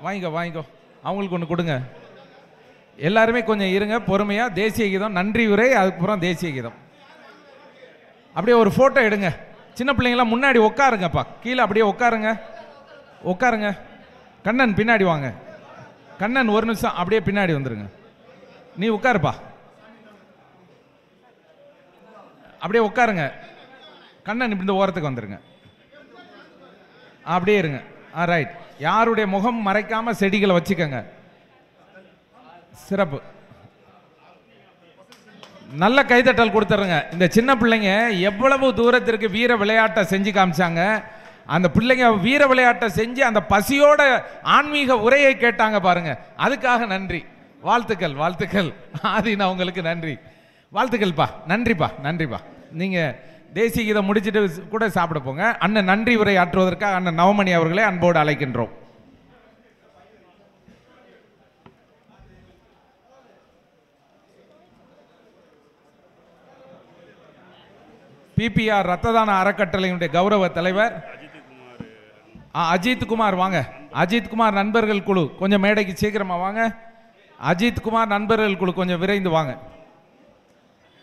வாங்கிக்கோ, அவங்களுக்கு ஒன்று கொடுங்க. எல்லாருமே கொஞ்சம் இருங்க பொறுமையாக. தேசிய கீதம், நன்றி உரை, அதுக்கப்புறம் தேசிய கீதம். அப்படியே ஒரு ஃபோட்டோ எடுங்க. சின்ன பிள்ளைங்களாம் முன்னாடி உட்காருங்கப்பா, கீழே அப்படியே உட்காருங்க. கண்ணன் பின்னாடி வாங்க. கண்ணன் ஒரு நிமிஷம் அப்படியே பின்னாடி வந்துருங்க. நீ உட்காருப்பா, அப்படியே உட்காருங்க. கண்ணன் இப்படி இந்த ஓரத்துக்கு வந்துருங்க, அப்படியே இருங்க. ரைட். யாருடைய முகம் மறைக்காம செடிகளை வச்சுக்கோங்க. சிறப்பு. நல்ல கைதட்டல் கொடுத்துருங்க. இந்த சின்ன பிள்ளைங்க எவ்வளவு தூரத்திற்கு வீர விளையாட்டை செஞ்சு காமிச்சாங்க. அந்த பிள்ளைங்க வீர விளையாட்டை செஞ்சு அந்த பசியோட ஆன்மீக உரையை கேட்டாங்க பாருங்க. அதுக்காக நன்றி, வாழ்த்துக்கள். ஆதீனா உங்களுக்கு நன்றி, வாழ்த்துக்கள்ப்பா. நன்றிப்பா. நீங்க தேசிய கீதம் முடிச்சுட்டு கூட சாப்பிட போங்க. அண்ணன் நன்றி உரை ஆற்றுவதற்காக அண்ணன் நவமணி அவர்களை அன்போடு அழைக்கின்றோம். பிபிஆர் ரத்த தான அறக்கட்டளையினுடைய கௌரவ தலைவர் அஜித் குமார் வாங்க. அஜித் குமார் நண்பர்கள் குழு கொஞ்சம் மேடைக்கு சீக்கிரமா வாங்க. அஜித் குமார் நண்பர்கள் குழு கொஞ்சம் விரைந்து வாங்க.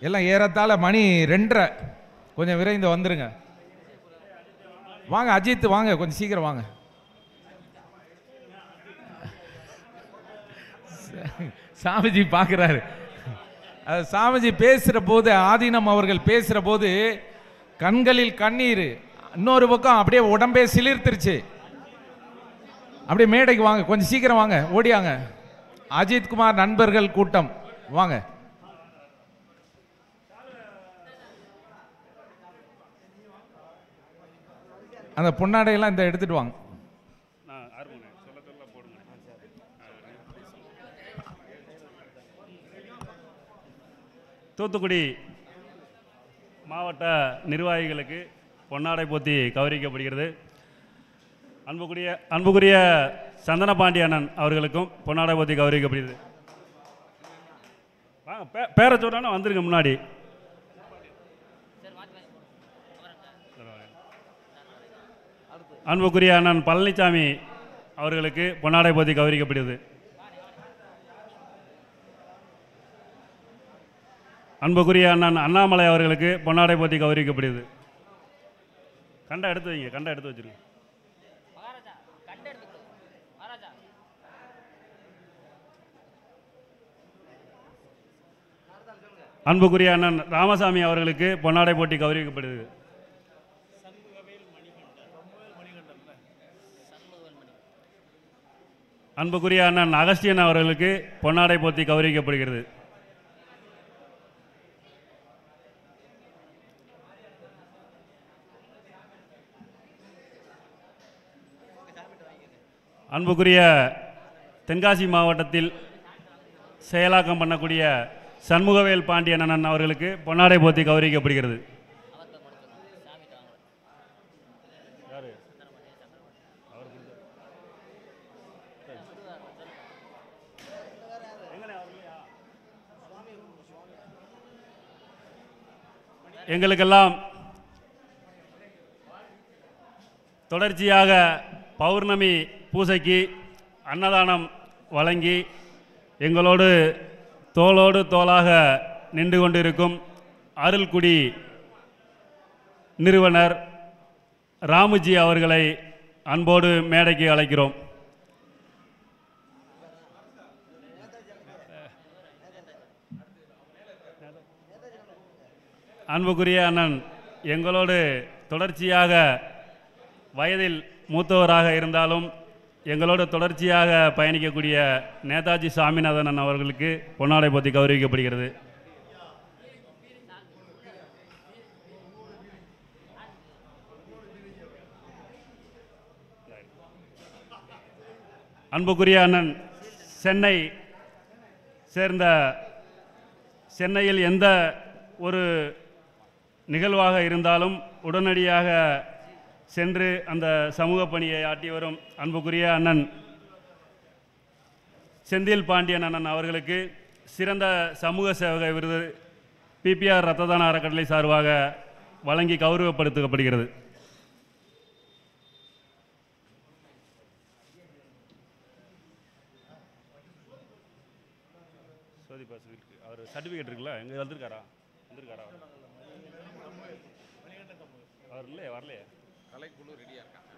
எல்லாம் ஏறத்தாழ மணி 2:30, கொஞ்சம் விரைந்து வந்துருங்க. வாங்க அஜித், வாங்க கொஞ்சம் சீக்கிரம் வாங்க. சாமிஜி பார்க்குறாரு. சாமிஜி பேசுகிற போது, ஆதீனம் அவர்கள் பேசுகிற போது கண்களில் கண்ணீர், இன்னொரு பக்கம் அப்படியே உடம்பே சிலிர்த்துருச்சு. அப்படியே மேடைக்கு வாங்க, கொஞ்சம் சீக்கிரம் வாங்க, ஓடியாங்க. அஜித் குமார் நண்பர்கள் கூட்டம் வாங்க. அந்த பொன்னாடையெல்லாம் இந்த எடுத்துட்டு வாங்க. தூத்துக்குடி மாவட்ட நிர்வாகிகளுக்கு பொன்னாடை போத்தி கௌரவிக்கப்படுகிறது. அன்புக்குரிய சந்தன பாண்டி அண்ணன் அவர்களுக்கும் பொன்னாடை போத்தி கௌரவிக்கப்படுகிறது. வாங்க, பேரை சொல்றானே வந்துருங்க முன்னாடி. அன்புக்குரிய அண்ணன் பழனிசாமி அவர்களுக்கு பொன்னாடை போத்தி கௌரவிக்கப்படுகிறது. அன்புக்குரிய அண்ணன் அண்ணாமலை அவர்களுக்கு பொன்னாடை போத்தி கௌரவிக்கப்படுகிறது. கண்டை எடுத்து வைங்க, கண்டை எடுத்து வச்சிருங்க. அன்புக்குரிய அண்ணன் ராமசாமி அவர்களுக்கு பொன்னாடை போட்டி கௌரவிக்கப்படுகிறது. அன்புக்குரிய அண்ணன் அகஸ்தியன் அவர்களுக்கு பொன்னாடை போத்தி கௌரவிக்கப்படுகிறது. அன்புக்குரிய தென்காசி மாவட்டத்தில் செயலாக்கம் பண்ணக்கூடிய சண்முகவேல் பாண்டியன் அண்ணன் அவர்களுக்கு பொன்னாடை போத்தி கௌரவிக்கப்படுகிறது. எங்களுக்கெல்லாம் தொடர்ச்சியாக பௌர்ணமி பூசைக்கு அன்னதானம் வழங்கி எங்களோடு தோளோடு தோளாக நின்று கொண்டிருக்கும் அருள்குடி நிறுவனர் ராமுஜி அவர்களை அன்போடு மேடைக்கு அழைக்கிறோம். அன்புக்குரிய அண்ணன் எங்களோடு தொடர்ச்சியாக வயதில் மூத்தவராக இருந்தாலும் எங்களோடு தொடர்ச்சியாக பயணிக்கக்கூடிய நேதாஜி சாமிநாதன் அவர்களுக்கு பொன்னாடை போத்தி கௌரவிக்கப்படுகிறது. அன்புக்குரிய அண்ணன் சென்னை சேர்ந்த சென்னையில் எந்த ஒரு நிகழ்வாக இருந்தாலும் உடனடியாக சென்று அந்த சமூக பணியை ஆற்றி வரும் அன்புக்குரிய அண்ணன் செந்தில் பாண்டியன் அண்ணன் அவர்களுக்கு சிறந்த சமூக சேவக விருது பிபிஆர் ரத்த தான அறக்கட்டளை சார்பாக வழங்கி கௌரவப்படுத்தப்படுகிறது. சோதிப்பா சொல்லிட்டு அவர் சர்டிஃபிகேட் இருக்குல்ல எங்கே வந்திருக்காரா அவர் இல்லையே வரலையே. கலைக்குழு ரெடியாக இருக்காங்க.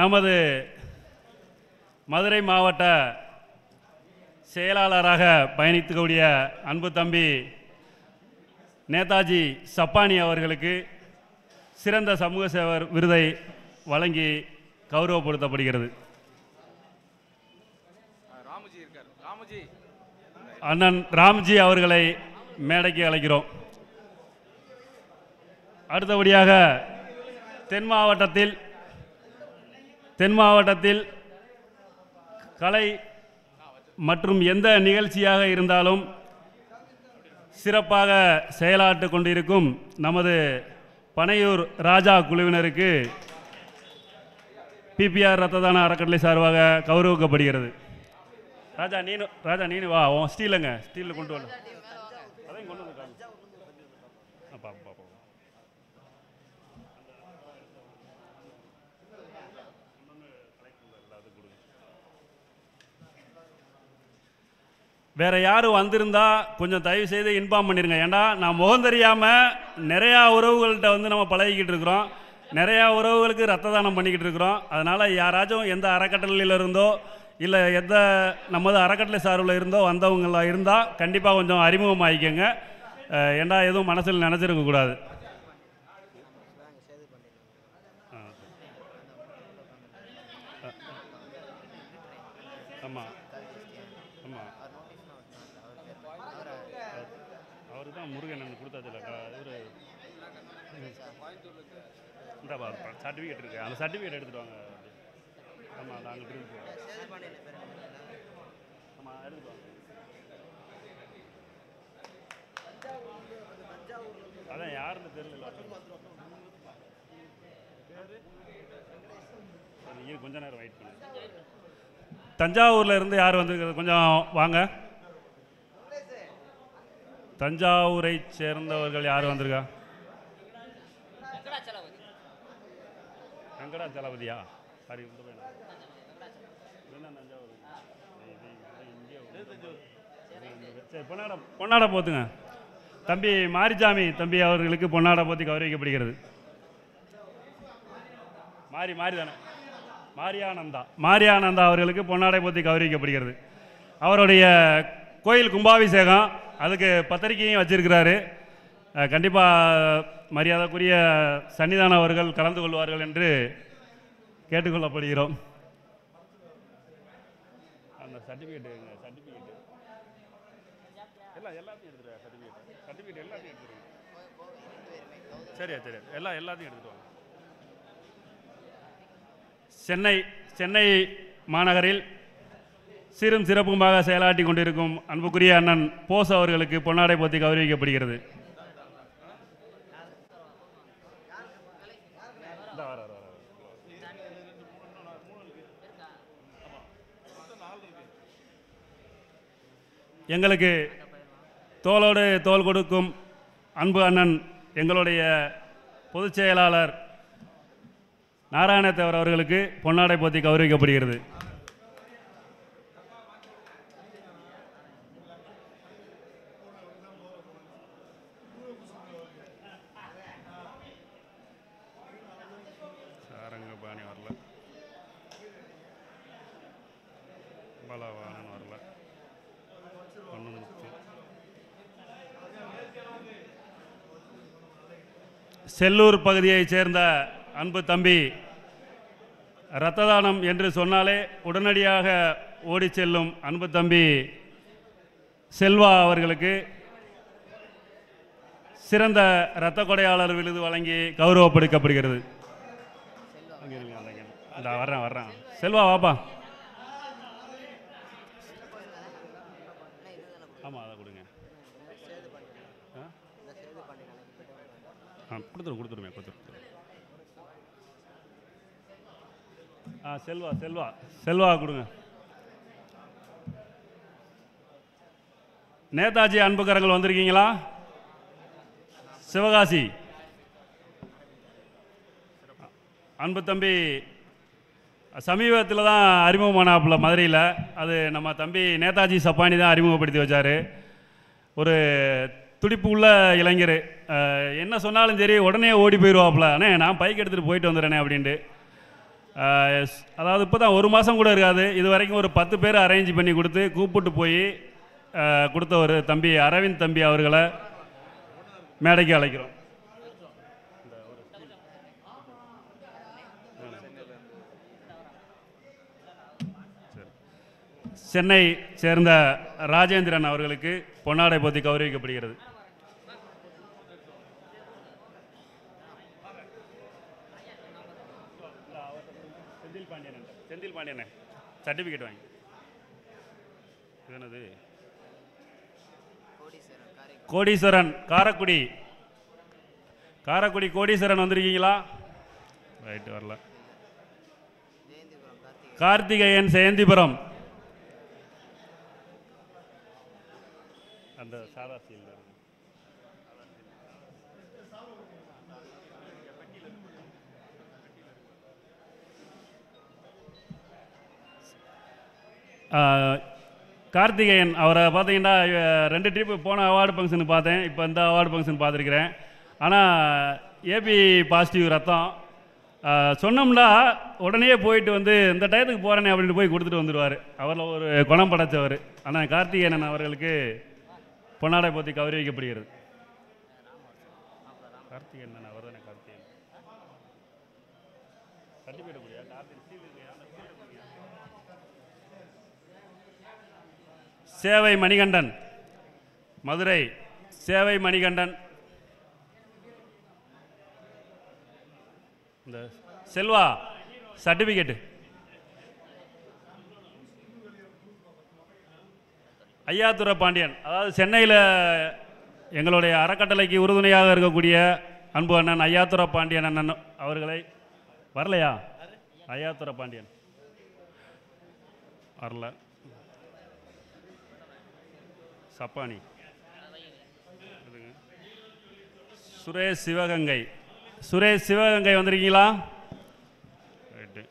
நமது மதுரை மாவட்ட செயலாளராக பயணிக்கக்கூடிய அன்பு தம்பி நேதாஜி சப்பானி அவர்களுக்கு சிறந்த சமூக சேவர் விருதை வழங்கி கௌரவப்படுத்தப்படுகிறது. அண்ணன் ராம்ஜி அவர்களை மேடைக்கு அழைக்கிறோம். அடுத்தபடியாக தென் மாவட்டத்தில் கலை மற்றும் எந்த நிகழ்ச்சியாக இருந்தாலும் சிறப்பாக செயலாற்று கொண்டிருக்கும் நமது பனையூர் ராஜா குழுவினருக்கு பிபிஆர் ரத்த தான அறக்கட்டளை சார்பாக கௌரவிக்கப்படுகிறது. ராஜா நீனு வா, உன் ஸ்டீலில் கொண்டு வரல, அதையும் கொண்டு வந்து வேற யாரும் வந்திருந்தா கொஞ்சம் தயவு செய்து இன்ஃபார்ம் பண்ணிருங்க. ஏன்னா நான் முகம் தெரியாமல் நிறையா உறவுகள்கிட்ட நம்ம பழகிக்கிட்டு இருக்கிறோம், நிறையா உறவுகளுக்கு ரத்த தானம் பண்ணிக்கிட்டு இருக்கிறோம். அதனால் யாராச்சும் எந்த அறக்கட்டளையில் இருந்தோ இல்லை எந்த நமது அறக்கட்டளை சார்பில் இருந்தோ வந்தவங்களாக இருந்தால் கண்டிப்பாக கொஞ்சம் அறிமுகம் ஆகிக்கோங்க. ஏன்னா எதுவும் மனசில் நினச்சிருக்கக்கூடாது. ஆமாம் ஆமாம், அவரு தான் முருகன் கொடுத்தாச்சுல இவர். இந்த சர்டிஃபிகேட் இருக்குது, அந்த சர்டிஃபிகேட் எடுத்துகிட்டு வாங்க. ஆமாம் நாங்கள் திரும்பி ஆமாம் எடுத்துட்டு வாங்க. அதான் யாருன்னு தெரியல, கொஞ்ச நேரம் வெயிட் பண்ணு. தஞ்சாவூரில் இருந்து யார் வந்து கொஞ்சம் வாங்க. தஞ்சாவூரை சேர்ந்தவர்கள் யார் வந்திருக்கா? வெங்கடாச்சலபதியா? சாரி, சரி, பொன்னாட போத்துங்க. தம்பி மாரிசாமி தம்பி அவர்களுக்கு பொன்னாட போத்தி கௌரவிக்கப்படுகிறது. மாரி தானே, மாரியானந்தா அவர்களுக்கு பொன்னாடை போத்தி கௌரவிக்கப்படுகிறது. அவருடைய கோயில் கும்பாபிஷேகம், அதுக்கு பத்திரிகையும் வச்சிருக்கிறாரு. கண்டிப்பாக மரியாதைக்குரிய சன்னிதானம் அவர்கள் கலந்து கொள்வார்கள் என்று கேட்டுக்கொள்ளப்படுகிறோம். அந்த சர்டிஃபிகேட் எல்லாத்தையும் எடுத்துருவாங்க. சர்டிஃபிகேட் எல்லாத்தையும் எடுத்துருவாங்க. சரியா எல்லாத்தையும் எடுத்துட்டு வாங்க. சென்னை மாநகரில் சீரும் சிறப்புமாக செயலாற்றி கொண்டிருக்கும் அன்புக்குரிய அண்ணன் போஸ் அவர்களுக்கு பொன்னாடை போத்தி கௌரவிக்கப்படுகிறது. எங்களுக்கு தோளோடு தோள் கொடுக்கும் அன்பு அண்ணன் எங்களுடைய பொதுச் செயலாளர் நாராயணத்தேவர் அவர்களுக்கு பொன்னாடை போத்தி கௌரவிக்கப்படுகிறது. சாரங்கபாணி வரல, பலவானன் வரல, செல்லூர் பகுதியைச் சேர்ந்த அன்பு தம்பி, இரத்த தானம் என்று சொன்னாலே உடனடியாக ஓடி செல்லும் அன்பு தம்பி செல்வா அவர்களுக்கு சிறந்த இரத்த கொடையாளர் விருது வழங்கி கௌரவப்படுத்தப்படுகிறது. வர்றேன் செல்வா வாப்பா. ஆமாம் அதை கொடுங்க. கொடுத்துருமே. செல்வா கொடுங்க. நேதாஜி அன்புக்கரங்கள் வந்திருக்கீங்களா? சிவகாசி அன்பு தம்பி சமீபத்தில் தான் அறிமுகமானாப்புல மதுரையில். அது நம்ம தம்பி நேதாஜி சப்பானி தான் அறிமுகப்படுத்தி வச்சார். ஒரு துடிப்பு உள்ள இளைஞர், என்ன சொன்னாலும் சரி உடனே ஓடி போயிடுவாப்புல. அண்ணே நான் பைக் எடுத்துகிட்டு போயிட்டு வந்துடுறேனே அப்படின்ட்டு. அதாவது இப்போ தான் 1 மாதம் கூட இருக்காது, இது வரைக்கும் ஒரு 10 பேர் அரேஞ்ச் பண்ணி கொடுத்து கூப்பிட்டு போய் கொடுத்த ஒரு தம்பி அரவிந்த் தம்பி அவர்களை மேடைக்கு அழைக்கிறோம். சென்னை சேர்ந்த ராஜேந்திரன் அவர்களுக்கு பொன்னாடை போத்தி கௌரவிக்கப்படுகிறது. செந்தில் பாண்டியன் சர்டிஃபிகேட் வாங்கி. என்னது? கோடீஸ்வரன் காரைக்குடி. காரைக்குடி கோடீஸ்வரன் வந்திருக்கீங்களா? ரைட்டு, வரல. கார்த்திகேயன் ஜெயந்திபுரம். அந்த சாதா சீல் கார்த்திகேயன் அவரை பார்த்தீங்கன்னா 2 ட்ரிப்பு போன அவார்டு ஃபங்க்ஷனுக்கு பார்த்தேன், இப்போ இந்த அவார்டு ஃபங்க்ஷன் பார்த்துருக்கிறேன். ஆனால் ஏபி பாசிட்டிவ் ரத்தம். சொன்னோம்னா உடனே போயிட்டு வந்து இந்த டயத்துக்கு போகிறேனே அப்படின்ட்டு போய் கொடுத்துட்டு வந்துடுவார். அவரில் ஒரு குணம் படைத்தவர். ஆனால் கார்த்திகேயன் அவர்களுக்கு பொன்னாடை போத்தி கௌரவிக்கப்படுகிறது. கார்த்திகேயன் அவர் தானே? கார்த்திகேயன் சர்டிஃபிகேட். சேவை மணிகண்டன் மதுரை. சேவை மணிகண்டன். இந்த செல்வா சர்டிஃபிகேட்டு. ஐயாத்துரை பாண்டியன், அதாவது சென்னையில் எங்களுடைய அறக்கட்டளைக்கு உறுதுணையாக இருக்கக்கூடிய அன்பு அண்ணன் ஐயாத்துரை பாண்டியன் அண்ணன் அவர்களை. வரலையா? ஐயாத்துரை பாண்டியன் வரல. சப்பானி. சுரேஷ் சிவகங்கை. சுரேஷ் சிவகங்கை வந்திருக்கீங்களா? ரைட்டு.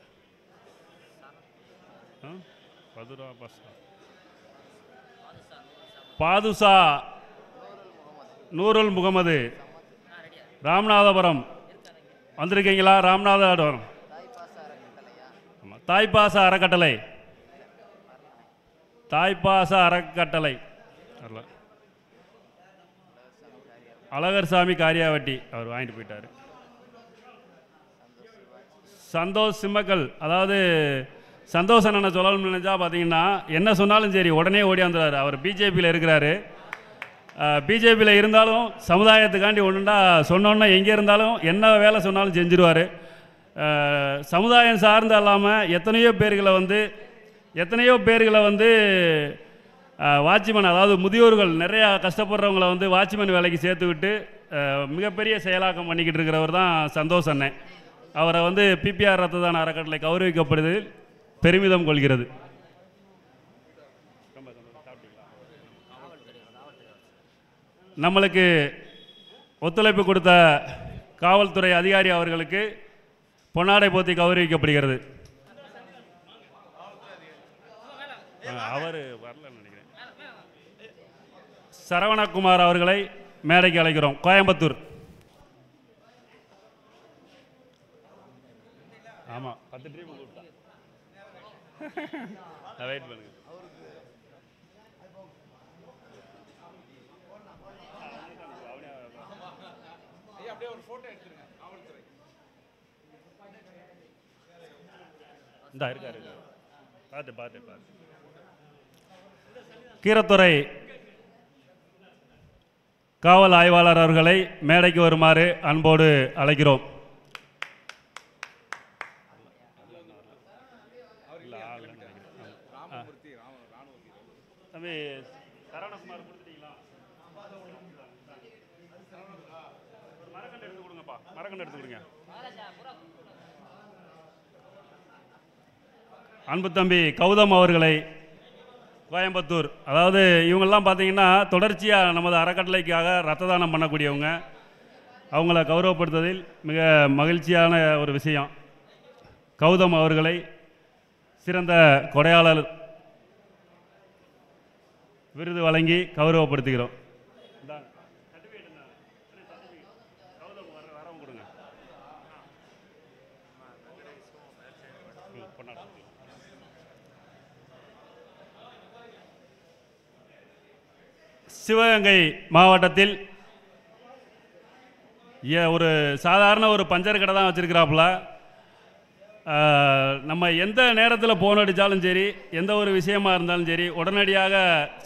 பாதுஷா நூருல் முகமது. ராமநாதபுரம் வந்திருக்கீங்களா? ராமநாதபுரம். தாய்ப்பாச அறக்கட்டளை. தாய்ப்பாச அறக்கட்டளை. அழகர் சாமி காரியாவட்டி அவர் வாங்கிட்டு போயிட்டார். சந்தோஷ் சிம்மக்கல். அதாவது சந்தோஷ் அண்ணனை சொல்லணும்னு நினைச்சா பார்த்தீங்கன்னா என்ன சொன்னாலும் சரி உடனே ஓடியாந்துறாரு. அவர் பிஜேபியில் இருக்கிறாரு. பிஜேபியில் இருந்தாலும் சமுதாயத்துக்காண்டி ஒன்றுண்டா சொன்னோன்னா எங்கே இருந்தாலும் என்ன வேலை சொன்னாலும் செஞ்சிருவார். சமுதாயம் சார்ந்து இல்லாமல் எத்தனையோ பேர்களை வந்து வாட்ச்மேன், அதாவது முதியோர்கள் நிறையா கஷ்டப்படுறவங்கள வந்து வாட்ச்மேன் வேலைக்கு சேர்த்து விட்டு மிகப்பெரிய செயலாக்கம் பண்ணிக்கிட்டு இருக்கிறவர் தான் சந்தோஷ் அண்ணன். அவரை வந்து பிபிஆர் ரத்த தான அறக்கட்டளை கௌரவிக்கப்படுது பெருமிதம் கொள்கிறது. நம்மளுக்கு ஒத்துழைப்பு கொடுத்த காவல்துறை அதிகாரி அவர்களுக்கு பொன்னாடை போத்தி கௌரவிக்கப்படுகிறது. அவர் வரலன்னு நினைக்கிறேன். சரவணகுமார் அவர்களை மேடைக்கு அழைக்கிறோம். கோயம்புத்தூர். ஆமாம், 10 ட்ரீம் கூப்பிட்டா. வெயிட் பண்ணுங்க. இந்த இருக்காரு. பார்த்து கீரத்துறை காவல் ஆய்வாளர் அவர்களை மேடைக்கு வருமாறு அன்போடு அழைக்கிறோம். தம்பி சரவணகுமார் கொடுத்துட்டீங்களா? மரக்கண்டு எடுத்து கொடுங்கப்பா. மரக்கண்டு எடுத்து கொடுங்க. அன்பு தம்பி கௌதம் அவர்களை கோயம்புத்தூர். அதாவது இவங்கெல்லாம் பார்த்தீங்கன்னா தொடர்ச்சியாக நமது அறக்கட்டளைக்காக ரத்த தானம் பண்ணக்கூடியவங்க. அவங்கள கௌரவப்படுத்துவதில் மிக மகிழ்ச்சியான ஒரு விஷயம். கௌதம் அவர்களை சிறந்த கொடையாளர் விருது வழங்கி கௌரவப்படுத்துகிறோம். சிவகங்கை மாவட்டத்தில் ஒரு சாதாரண ஒரு பஞ்சர் கடை தான் வச்சுருக்கிறாப்புல. நம்ம எந்த நேரத்தில் ஃபோன் அடித்தாலும் சரி, எந்த ஒரு விஷயமா இருந்தாலும் சரி, உடனடியாக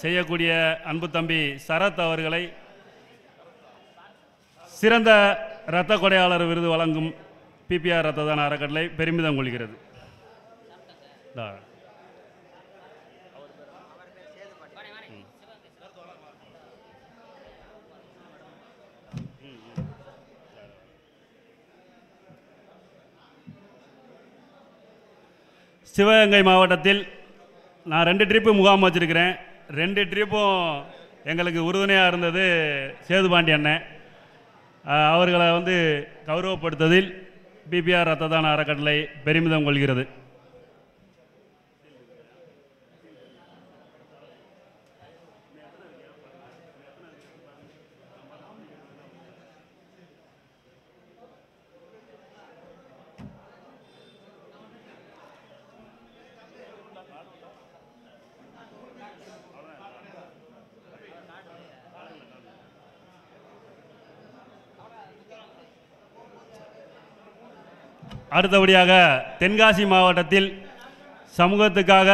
செய்யக்கூடிய அன்பு தம்பி சரத் அவர்களை சிறந்த இரத்த கொடையாளர் விருது வழங்கும் பிபிஆர் இரத்த தான அறக்கட்டளை பெருமிதம் கொள்கிறது. சிவகங்கை மாவட்டத்தில் நான் 2 ட்ரிப்பு முகாம் வச்சுருக்கிறேன். 2 ட்ரிப்பும் எங்களுக்கு உறுதுணையாக இருந்தது சேதுபாண்டி அண்ணன். அவர்களை கௌரவப்படுத்துவதில் பிபிஆர் இரத்த தான அறக்கட்டளை பெருமிதம் கொள்கிறது. அடுத்தபடியாக தென்காசி மாவட்டத்தில் சமூகத்துக்காக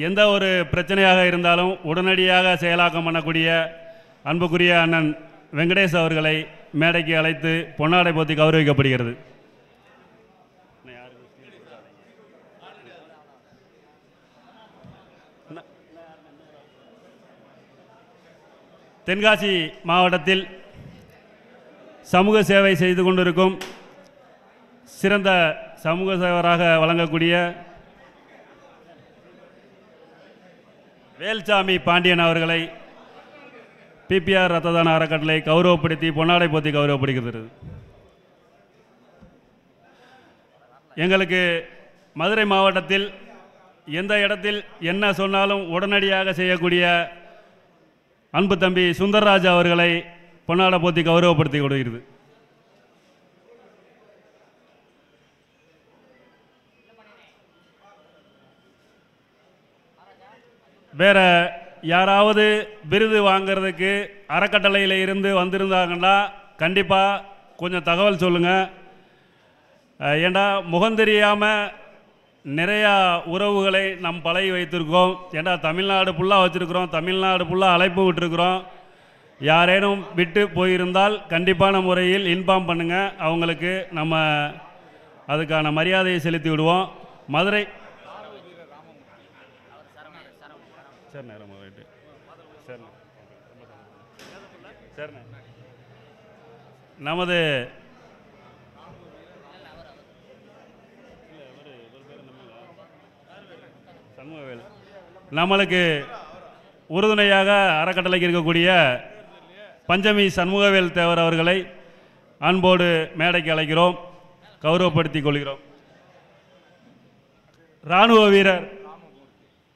எந்த ஒரு பிரச்சனையாக இருந்தாலும் உடனடியாக செயலாக்கம் பண்ணக்கூடிய அன்புக்குரிய அண்ணன் வெங்கடேஷ் அவர்களை மேடைக்கு அழைத்து பொன்னாடை போத்தி கௌரவிக்கப்படுகிறது. தென்காசி மாவட்டத்தில் சமூக சேவை செய்து கொண்டிருக்கும் சிறந்த சமூக சேவராக வழங்கக்கூடிய வேல்சாமி பாண்டியன் அவர்களை பிபிஆர் இரத்த தான அறக்கட்டளை கௌரவப்படுத்தி பொன்னாடை போத்தி கௌரவப்படுகிறது. எங்களுக்கு மதுரை மாவட்டத்தில் எந்த இடத்தில் என்ன சொன்னாலும் உடனடியாக செய்யக்கூடிய அன்பு தம்பி சுந்தர்ராஜ் அவர்களை பொன்னாடை போத்தி கௌரவப்படுத்தி கொடுக்கிறது. வேற யாராவது விருது வாங்கிறதுக்கு அறக்கட்டளையில் இருந்து வந்திருந்தாங்கன்னா கண்டிப்பாக கொஞ்சம் தகவல் சொல்லுங்கள். ஏண்டா முகம் தெரியாமல் நிறையா உறவுகளை நம் பழகி வைத்திருக்கோம். ஏண்டா தமிழ்நாடு ஃபுல்லாக வச்சுருக்கிறோம், தமிழ்நாடு ஃபுல்லாக அழைப்பு விட்டுருக்குறோம். யாரேனும் விட்டு போயிருந்தால் கண்டிப்பான முறையில் இன்ஃபார்ம் பண்ணுங்கள். அவங்களுக்கு நம்ம அதுக்கான மரியாதையை செலுத்தி விடுவோம். மதுரை சரிண்ணே ரொம்ப ரைட்டு சரிண்ணே சரிண்ணே நமது சண்முகவேல் நம்மளுக்கு உறுதுணையாக அறக்கட்டளைக்கு இருக்கக்கூடிய பஞ்சமி சண்முகவேல் தேவர் அவர்களை அன்போடு மேடைக்கு அழைக்கிறோம், கௌரவப்படுத்திக் கொள்கிறோம். இராணுவ வீரர்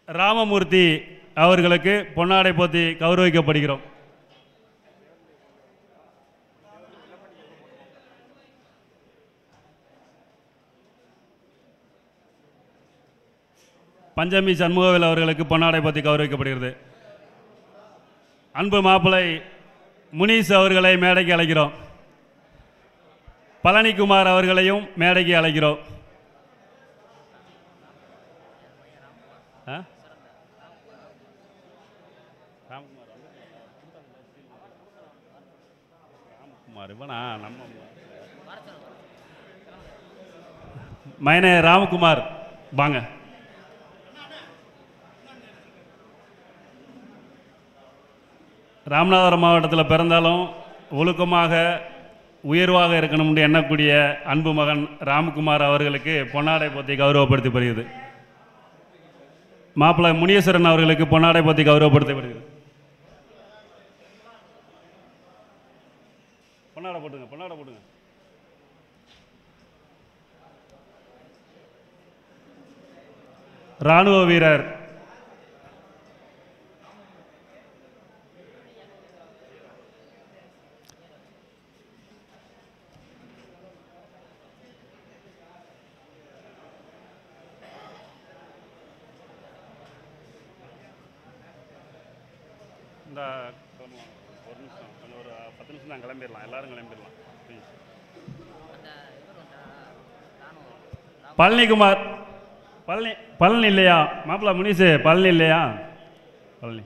ராமமூர்த்தி அவர்களுக்கு பொன்னாடை போத்தி கௌரவிக்கப்படுகிறோம். பஞ்சமி சண்முகவேல் அவர்களுக்கு பொன்னாடை போத்தி கௌரவிக்கப்படுகிறது. அன்பு மாப்பிள்ளை முனீஸ் அவர்களை மேடைக்கு அழைக்கிறோம். பழனிக்குமார் அவர்களையும் மேடைக்கு அழைக்கிறோம். மைனே ராமகுமார் வாங்க. ராமநாதபுரம் மாவட்டத்தில் பிறந்தாலும் ஒழுக்கமாக உயர்வாக இருக்கணும்னு எண்ணக்கூடிய அன்பு மகன் ராம்குமார் அவர்களுக்கு பொன்னாடை போத்தி கௌரவப்படுத்தப்படுகிறது. மாப்பிள்ளை முனீஸ்வரன் அவர்களுக்கு பொன்னாடை போத்தி கௌரவப்படுத்தப்படுகிறது. பொன்னாடை போட்டுங்க, பொன்னாடை போட்டுங்க. இராணுவ வீரர் இந்த ஒரு நிமிஷம் கொஞ்சம் ஒரு 10 நிமிஷம் தான் கிளம்பிடலாம், எல்லாரும் கிளம்பிடலாம். பழனிக்குமார், பழனி இல்லையா மாப்பிள்ள முனிசு? பழனி இல்லையா? பழனி.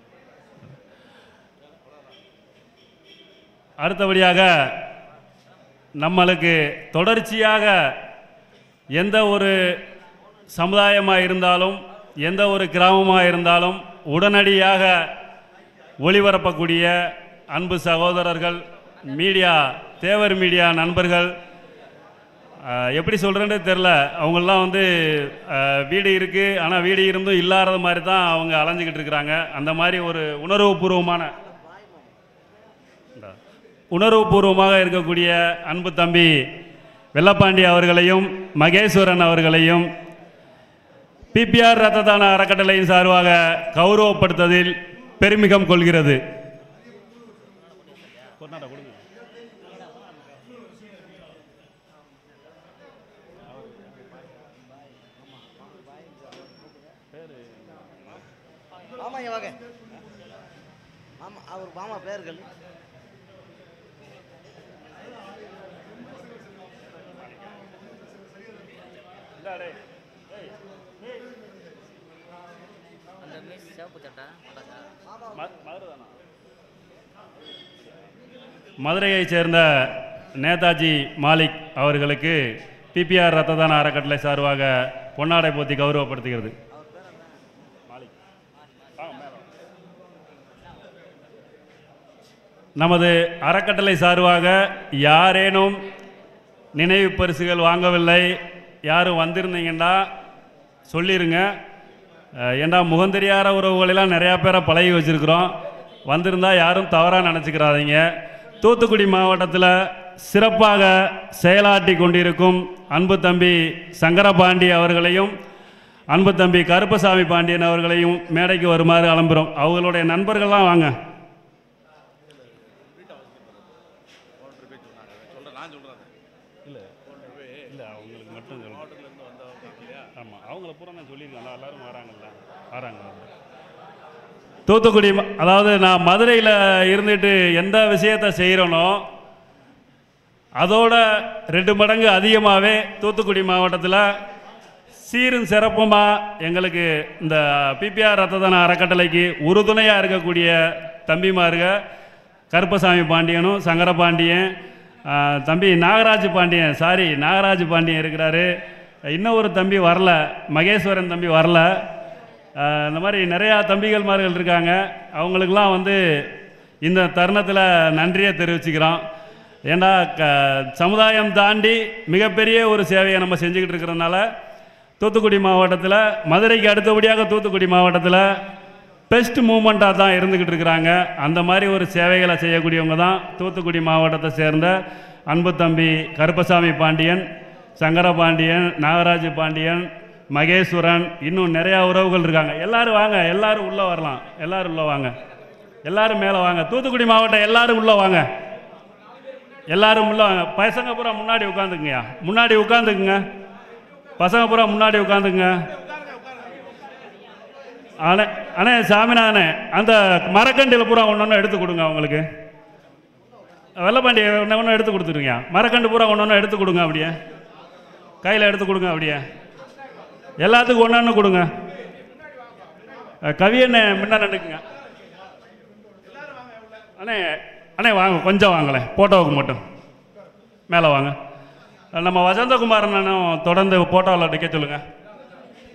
அடுத்தபடியாக நம்மளுக்கு தொடர்ச்சியாக எந்த ஒரு சமுதாயமாக இருந்தாலும் எந்த ஒரு கிராமமாக இருந்தாலும் உடனடியாக ஒளிபரப்பக்கூடிய அன்பு சகோதரர்கள், மீடியா, தேவர் மீடியா நண்பர்கள், எப்படி சொல்கிறேன்னு தெரில, அவங்களாம் வந்து வீடு இருக்குது, ஆனால் வீடு இருந்தும் இல்லாத மாதிரி தான் அவங்க அலைஞ்சிக்கிட்டு இருக்கிறாங்க. அந்த மாதிரி ஒரு உணர்வுபூர்வமாக இருக்கக்கூடிய அன்பு தம்பி வெள்ளப்பாண்டி அவர்களையும் மகேஸ்வரன் அவர்களையும் பிபிஆர் ரத்த தான அறக்கட்டளையின் சார்பாக கௌரவப்படுத்துவதில் பெருமிதம் கொள்கிறது. அவர் மாமா பேர்கள் மதுரையைச் சேர்ந்த நேதாஜி மாலிக் அவர்களுக்கு பிபிஆர் ரத்த தான அறக்கட்டளை சார்பாக பொன்னாடை போத்தி கௌரவப்படுத்துகிறது. நமது அறக்கட்டளை சார்பாக யாரேனும் நினைவு பரிசுகள் வாங்கவில்லை, யாரும் வந்திருந்தீங்கன்னா சொல்லிடுங்க. ஏண்டா முகந்தெரியாத உறவுகளெல்லாம் நிறையா பேரை பழகி வச்சுருக்குறோம். வந்திருந்தால் யாரும் தவறாக நினச்சிக்கிறாதீங்க. தூத்துக்குடி மாவட்டத்தில் சிறப்பாக செயலாற்றி கொண்டிருக்கும் அன்பு தம்பி சங்கரபாண்டி அவர்களையும் அன்பு தம்பி கருப்பசாமி பாண்டியன் அவர்களையும் மேடைக்கு வருமாறு அலம்புகிறோம். அவங்களுடைய நண்பர்கள்லாம் வாங்க. அவங்களுக்கு மட்டும் ஆமாம், அவங்கள பூரா நான் சொல்லியிருக்கேன், எல்லாரும் வராங்க. தூத்துக்குடி, அதாவது நான் மதுரையில் இருந்துட்டு எந்த விஷயத்தை செய்கிறேனோ அதோட 2 மடங்கு அதிகமாகவே தூத்துக்குடி மாவட்டத்தில் சீரும் சிறப்புமாக எங்களுக்கு இந்த பிபிஆர் ரத்த தான அறக்கட்டளைக்கு உறுதுணையாக இருக்கக்கூடிய தம்பிமாருங்க கருப்பசாமி பாண்டியனும் சங்கரபாண்டியன், தம்பி நாகராஜ் பாண்டியன் இருக்கிறாரு. இன்னொரு தம்பி வரல, மகேஸ்வரன் தம்பி வரல. இந்த மாதிரி நிறையா தம்பிகள்மார்கள் இருக்காங்க. அவங்களுக்கெல்லாம் வந்து இந்த தருணத்தில் நன்றியை தெரிவிச்சுக்கிறோம். ஏன்னா சமுதாயம் தாண்டி மிகப்பெரிய ஒரு சேவையை நம்ம செஞ்சுக்கிட்டு இருக்கிறதுனால தூத்துக்குடி மாவட்டத்தில், மதுரைக்கு அடுத்தபடியாக தூத்துக்குடி மாவட்டத்தில் பெஸ்ட் மூமெண்ட்டாக தான் இருந்துக்கிட்டு இருக்கிறாங்க. அந்த மாதிரி ஒரு சேவைகளை செய்யக்கூடியவங்க தான் தூத்துக்குடி மாவட்டத்தை சேர்ந்த அன்பு தம்பி கருப்பசாமி பாண்டியன், சங்கரபாண்டியன், நாகராஜ் பாண்டியன், மகேஸ்வரன், இன்னும் நிறையா உறவுகள் இருக்காங்க. எல்லோரும் வாங்க, எல்லோரும் உள்ளே வரலாம், எல்லோரும் உள்ளே வாங்க, எல்லோரும் மேலே வாங்க. தூத்துக்குடி மாவட்டம் எல்லோரும் உள்ளே வாங்க, எல்லாரும் உள்ளே வாங்க. பசங்க பூரா முன்னாடி உட்காந்துக்குங்கய்யா, முன்னாடி உட்காந்துக்குங்க. பசங்க பூரா முன்னாடி உட்காந்துக்குங்க. அண்ணே சாமிநாதனே, அந்த மரக்கண்டில் பூரா ஒன்று எடுத்து கொடுங்க. அவங்களுக்கு வெள்ளப்பாண்டி ஒன்று எடுத்து கொடுத்துருங்க. மரக்கண்டு பூரா ஒன்று எடுத்து கொடுங்க. அப்படியே கையில் எடுத்து கொடுங்க. அப்படியே எல்லாத்துக்கும் ஒன்று கொடுங்க. கவியண்ணே முன்ன நினைக்குங்க. அண்ணே வாங்க, கொஞ்சம் வாங்களேன், ஃபோட்டோவுக்கு மட்டும் மேலே வாங்க. நம்ம வசந்தகுமாரனும் தொடர்ந்து ஃபோட்டோவில் நிற்க சொல்லுங்கள்.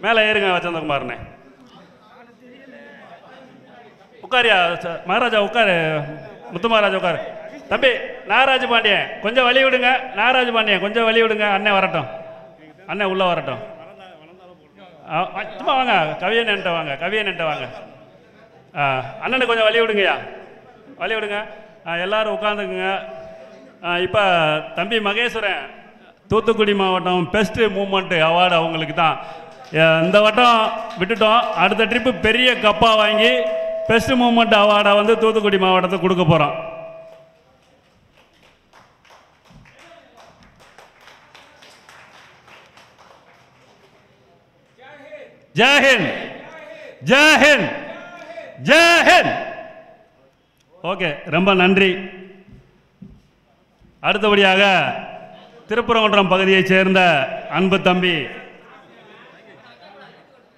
மேலே ஏறுங்க வசந்தகுமாரனே. உட்காரியா மகாராஜா, உட்காரு. முத்து மகாராஜா உட்காரு. தம்பி நாகராஜ் பாண்டியன் கொஞ்சம் வழி விடுங்க. நாகராஜ் பாண்டியன் கொஞ்சம் வழி விடுங்க. அண்ணன் வரட்டும், அண்ணன் உள்ளே வரட்டும். சும்மா வாங்க, கவியன்ட்ட வாங்க. அண்ணனுக்கு கொஞ்சம் வழி விடுங்கய்யா, வழி விடுங்க. எல்லோரும் உட்காந்துக்குங்க. இப்போ தம்பி மகேஸ்வரன் தூத்துக்குடி மாவட்டம் பெஸ்ட் மூமெண்ட்டு அவார்டு அவங்களுக்கு தான். இந்த வட்டம் விட்டுட்டோம். அடுத்த ட்ரிப்பு பெரிய கப்பாக வாங்கி பெஸ்ட் மூமெண்ட் அவார்டை வந்து தூத்துக்குடி மாவட்டத்துக்கு கொடுக்க போகிறோம். ஜெயஹிந்த், ஜெயஹிந்த், ஜெயஹிந்த். ஓகே, ரொம்ப நன்றி. அடுத்தபடியாக திருப்பரங்குன்றம் பகுதியைச் சேர்ந்த அன்பு தம்பி,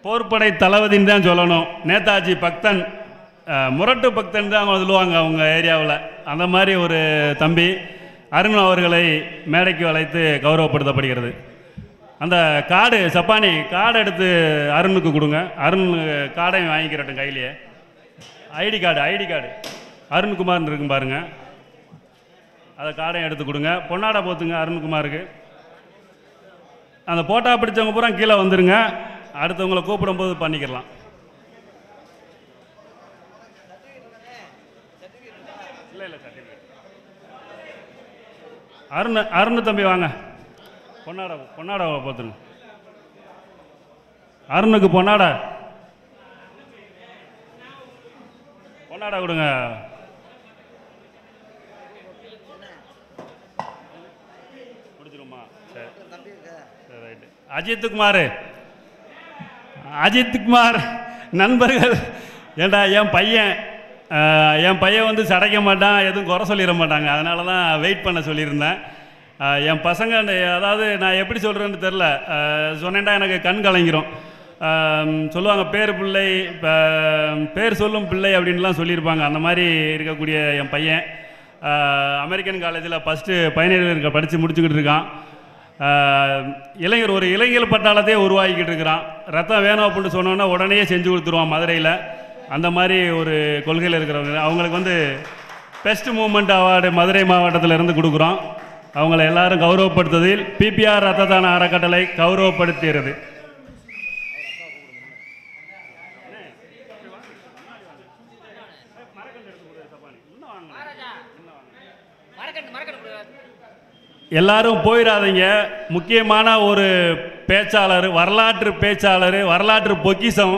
போர்ப்படை தளபதின்னு தான் சொல்லணும், நேதாஜி பக்தன், முரட்டு பக்தன் தான் அவங்க சொல்லுவாங்க அவங்க ஏரியாவில். அந்த மாதிரி ஒரு தம்பி அருண் அவர்களை மேடைக்கு அழைத்து கௌரவப்படுத்தப்படுகிறது. அந்த கார்டு சப்பானி கார்டு எடுத்து அருணுக்கு கொடுங்க. அருண் கார்டையும் வாங்கிக்கிறட்டும் கையிலேயே. ஐடி கார்டு அருண்குமார்னு இருக்கும் பாருங்க, அதை கார்டையும் எடுத்து கொடுங்க. பொன்னாடை போத்துங்க அருண்குமாருக்கு. அந்த போட்டா பிடிச்சவங்க பூரா கீழே வந்துடுங்க. அடுத்தவங்களை கூப்பிடும்போது பண்ணிக்கலாம். இல்லை அருண் தம்பி வாங்க, பொன்னாடை போத்துருங்க. அருணுக்கு பொன்னாடை கொடுங்க. பிடிச்சிருமா? சரி சரி, ரைட்டு. அஜித்குமார் நண்பர்கள், ஏண்டா என் பையன் வந்து சடைக்க மாட்டான், எதுவும் குறை சொல்லிட மாட்டாங்க. அதனால தான் வெயிட் பண்ண சொல்லியிருந்தேன். என் பசங்க, அதாவது நான் எப்படி சொல்கிறேன்னு தெரில, சொன்னேன்டா எனக்கு கண் கலங்கிரும். சொல்லுவாங்க பேர் சொல்லும் பிள்ளை அப்படின்லாம் சொல்லியிருப்பாங்க. அந்த மாதிரி இருக்கக்கூடிய என் பையன் அமெரிக்கன் காலேஜில் ஃபஸ்ட்டு பைனல் படித்து முடிச்சுக்கிட்டு இருக்கான். ஒரு இளைஞர் பட்டாளத்தையே உருவாக்கிக்கிட்டு இருக்கிறான். ரத்தம் வேணும் அப்படின்னு சொன்னோன்னா உடனே செஞ்சு கொடுத்துருவான் மதுரையில். அந்த மாதிரி ஒரு கொள்கையில் இருக்கிறவங்க. அவங்களுக்கு வந்து பெஸ்ட் மூமெண்ட் அவார்டு மதுரை மாவட்டத்தில் இருந்து கொடுக்குறோம். அவங்கள எல்லாரும் கௌரவப்படுத்துவதில் பிபிஆர் ரத்த தான அறக்கட்டளை கௌரவப்படுத்துகிறது. எல்லாரும் போயிடாதீங்க. முக்கியமான ஒரு பேச்சாளர், வரலாற்று பொக்கிஷம்,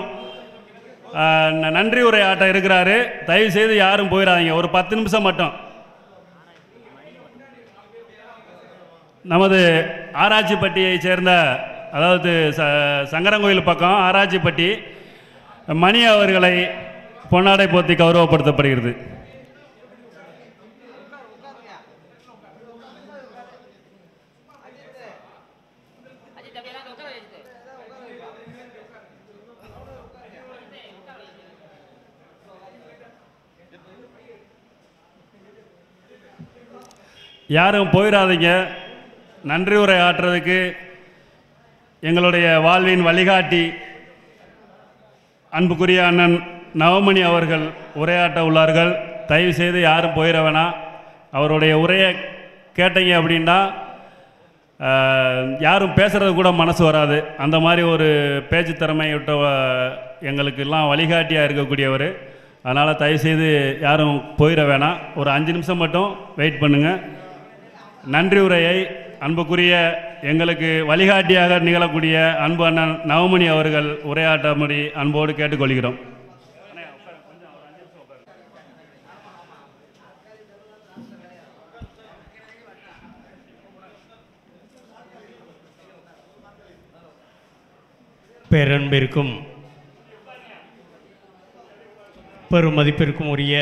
நன்றி உரையாட்ட இருக்கிறாரு. தயவு செய்து யாரும் போயிடாதீங்க. ஒரு 10 நிமிஷம் மட்டும். நமது ஆராய்ச்சிப்பட்டியை சேர்ந்த, அதாவது சங்கரங்கோயில் பக்கம் ஆராய்ச்சிப்பட்டி மணி அவர்களை பொன்னாடை போத்தி கௌரவப்படுத்தப்படுகிறது. யாரும் போயிடாதீங்க. நன்றி உரை ஆற்றுறதுக்கு எங்களுடைய வாழ்வின் வழிகாட்டி அன்புக்குரிய அண்ணன் நவமணி அவர்கள் உரையாற்ற உள்ளார்கள். தயவு செய்து யாரும் போயிட வேணாம். அவருடைய உரையை கேட்டீங்க அப்படின்னா யாரும் பேசுகிறது கூட மனசு வராது. அந்த மாதிரி ஒரு பேச்சு திறமையிட்ட எங்களுக்கெல்லாம் வழிகாட்டியாக இருக்கக்கூடியவர். அதனால் தயவுசெய்து யாரும் போயிட வேணாம். ஒரு 5 நிமிஷம் மட்டும் வெயிட் பண்ணுங்கள். நன்றி உரையை அன்புக்குரிய எங்களுக்கு வழிகாட்டியாக நிகழக்கூடிய அன்பு அண்ணன் நவமணி அவர்கள் உரையாற்றும்படி அன்போடு கேட்டுக்கொள்கிறோம். பேரன்பிற்கும் பெருமதிப்பிற்கும் உரிய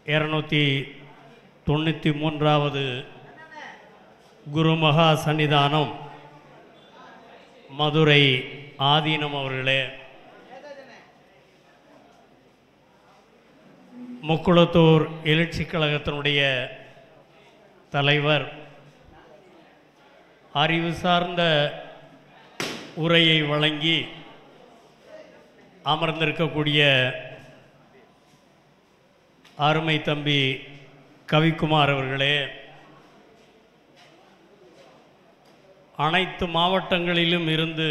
293வது குருமகா சன்னிதானம் மதுரை ஆதீனம் அவர்களே, முக்குளத்தூர் எழுச்சி கழகத்தினுடைய தலைவர், அறிவு சார்ந்த உரையை வழங்கி அமர்ந்திருக்கக்கூடிய அருமை தம்பி கவிக்குமார் அவர்களே, அனைத்து மாவட்டங்களிலும் இருந்து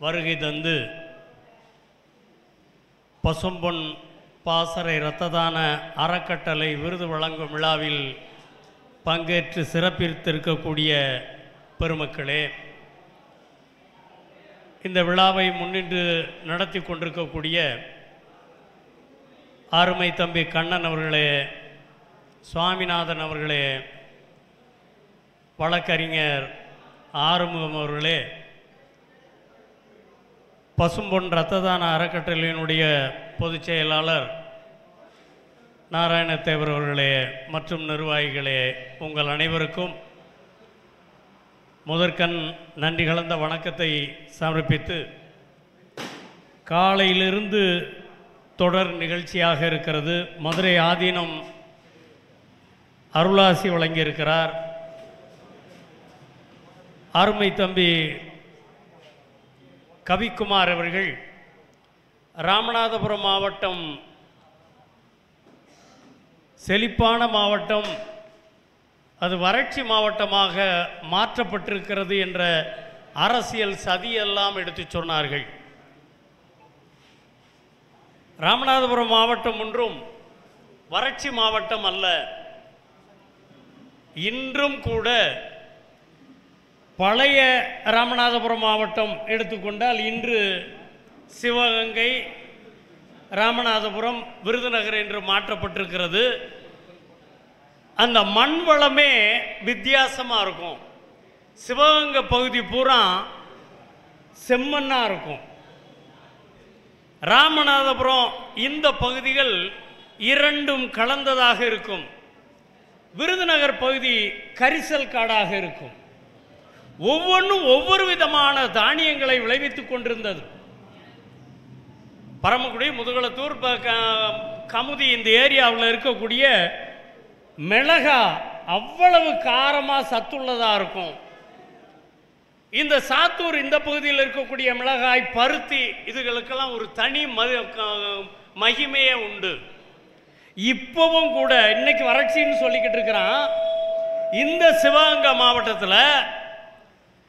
வருகை தந்து பசும்பொன் பாசறை இரத்த தான அறக்கட்டளை விருது வழங்கும் விழாவில் பங்கேற்று சிறப்பித்திருக்கக்கூடிய பெருமக்களே, இந்த விழாவை முன்னின்று நடத்தி கொண்டிருக்கக்கூடிய அருமை தம்பி கண்ணன் அவர்களே, சுவாமிநாதன் அவர்களே, வழக்கறிஞர் ஆறுமுகம் அவர்களே, பசும்பொன் இரத்த தான அறக்கட்டளையினுடைய பொதுச் செயலாளர் நாராயணத்தேவர் அவர்களே மற்றும் நிர்வாகிகளே, உங்கள் அனைவருக்கும் முதற்கண் நன்றி கலந்த வணக்கத்தை சமர்ப்பித்து, காலையிலிருந்து தொடர் நிகழ்ச்சியாக இருக்கிறது. மதுரை ஆதீனம் அருளாசி வழங்கியிருக்கிறார். அருமை தம்பி கவிக்குமார் அவர்கள் ராமநாதபுரம் மாவட்டம் செழிப்பான மாவட்டம், அது வறட்சி மாவட்டமாக மாற்றப்பட்டிருக்கிறது என்ற அரசியல் சதியெல்லாம் எடுத்து சொன்னார்கள். ராமநாதபுரம் மாவட்டம் ஒன்றும் வறட்சி மாவட்டம் அல்ல. இன்றும் கூட பழைய ராமநாதபுரம் மாவட்டம் எடுத்துக்கொண்டால் இன்று சிவகங்கை, ராமநாதபுரம், விருதுநகர் என்று மாற்றப்பட்டிருக்கிறது. அந்த மண் வளமே வித்தியாசமாக இருக்கும். சிவகங்கை பகுதி பூரா செம்மண்ணாக இருக்கும். ராமநாதபுரம் இந்த பகுதிகள் இரண்டும் கலந்ததாக இருக்கும். விருதுநகர் பகுதி கரிசல் காடாக இருக்கும். ஒவ்வொன்றும் ஒவ்வொரு விதமான தானியங்களை விளைவித்துக் கொண்டிருந்தது. பரமக்குடி, முதுகுளத்தூர், கமுதி இந்த ஏரியாவில் இருக்கக்கூடிய மிளகா அவ்வளவு காரமாக சத்துள்ளதாக இருக்கும். இந்த சாத்தூர் இந்த பகுதியில் இருக்கக்கூடிய மிளகாய், பருத்தி, இதுகளுக்கெல்லாம் ஒரு தனி மகிமையே உண்டு. இப்பவும் கூட இன்னைக்கு வறட்சின்னு சொல்லிக்கிட்டு இருக்கிறான். இந்த சிவகங்கை மாவட்டத்தில்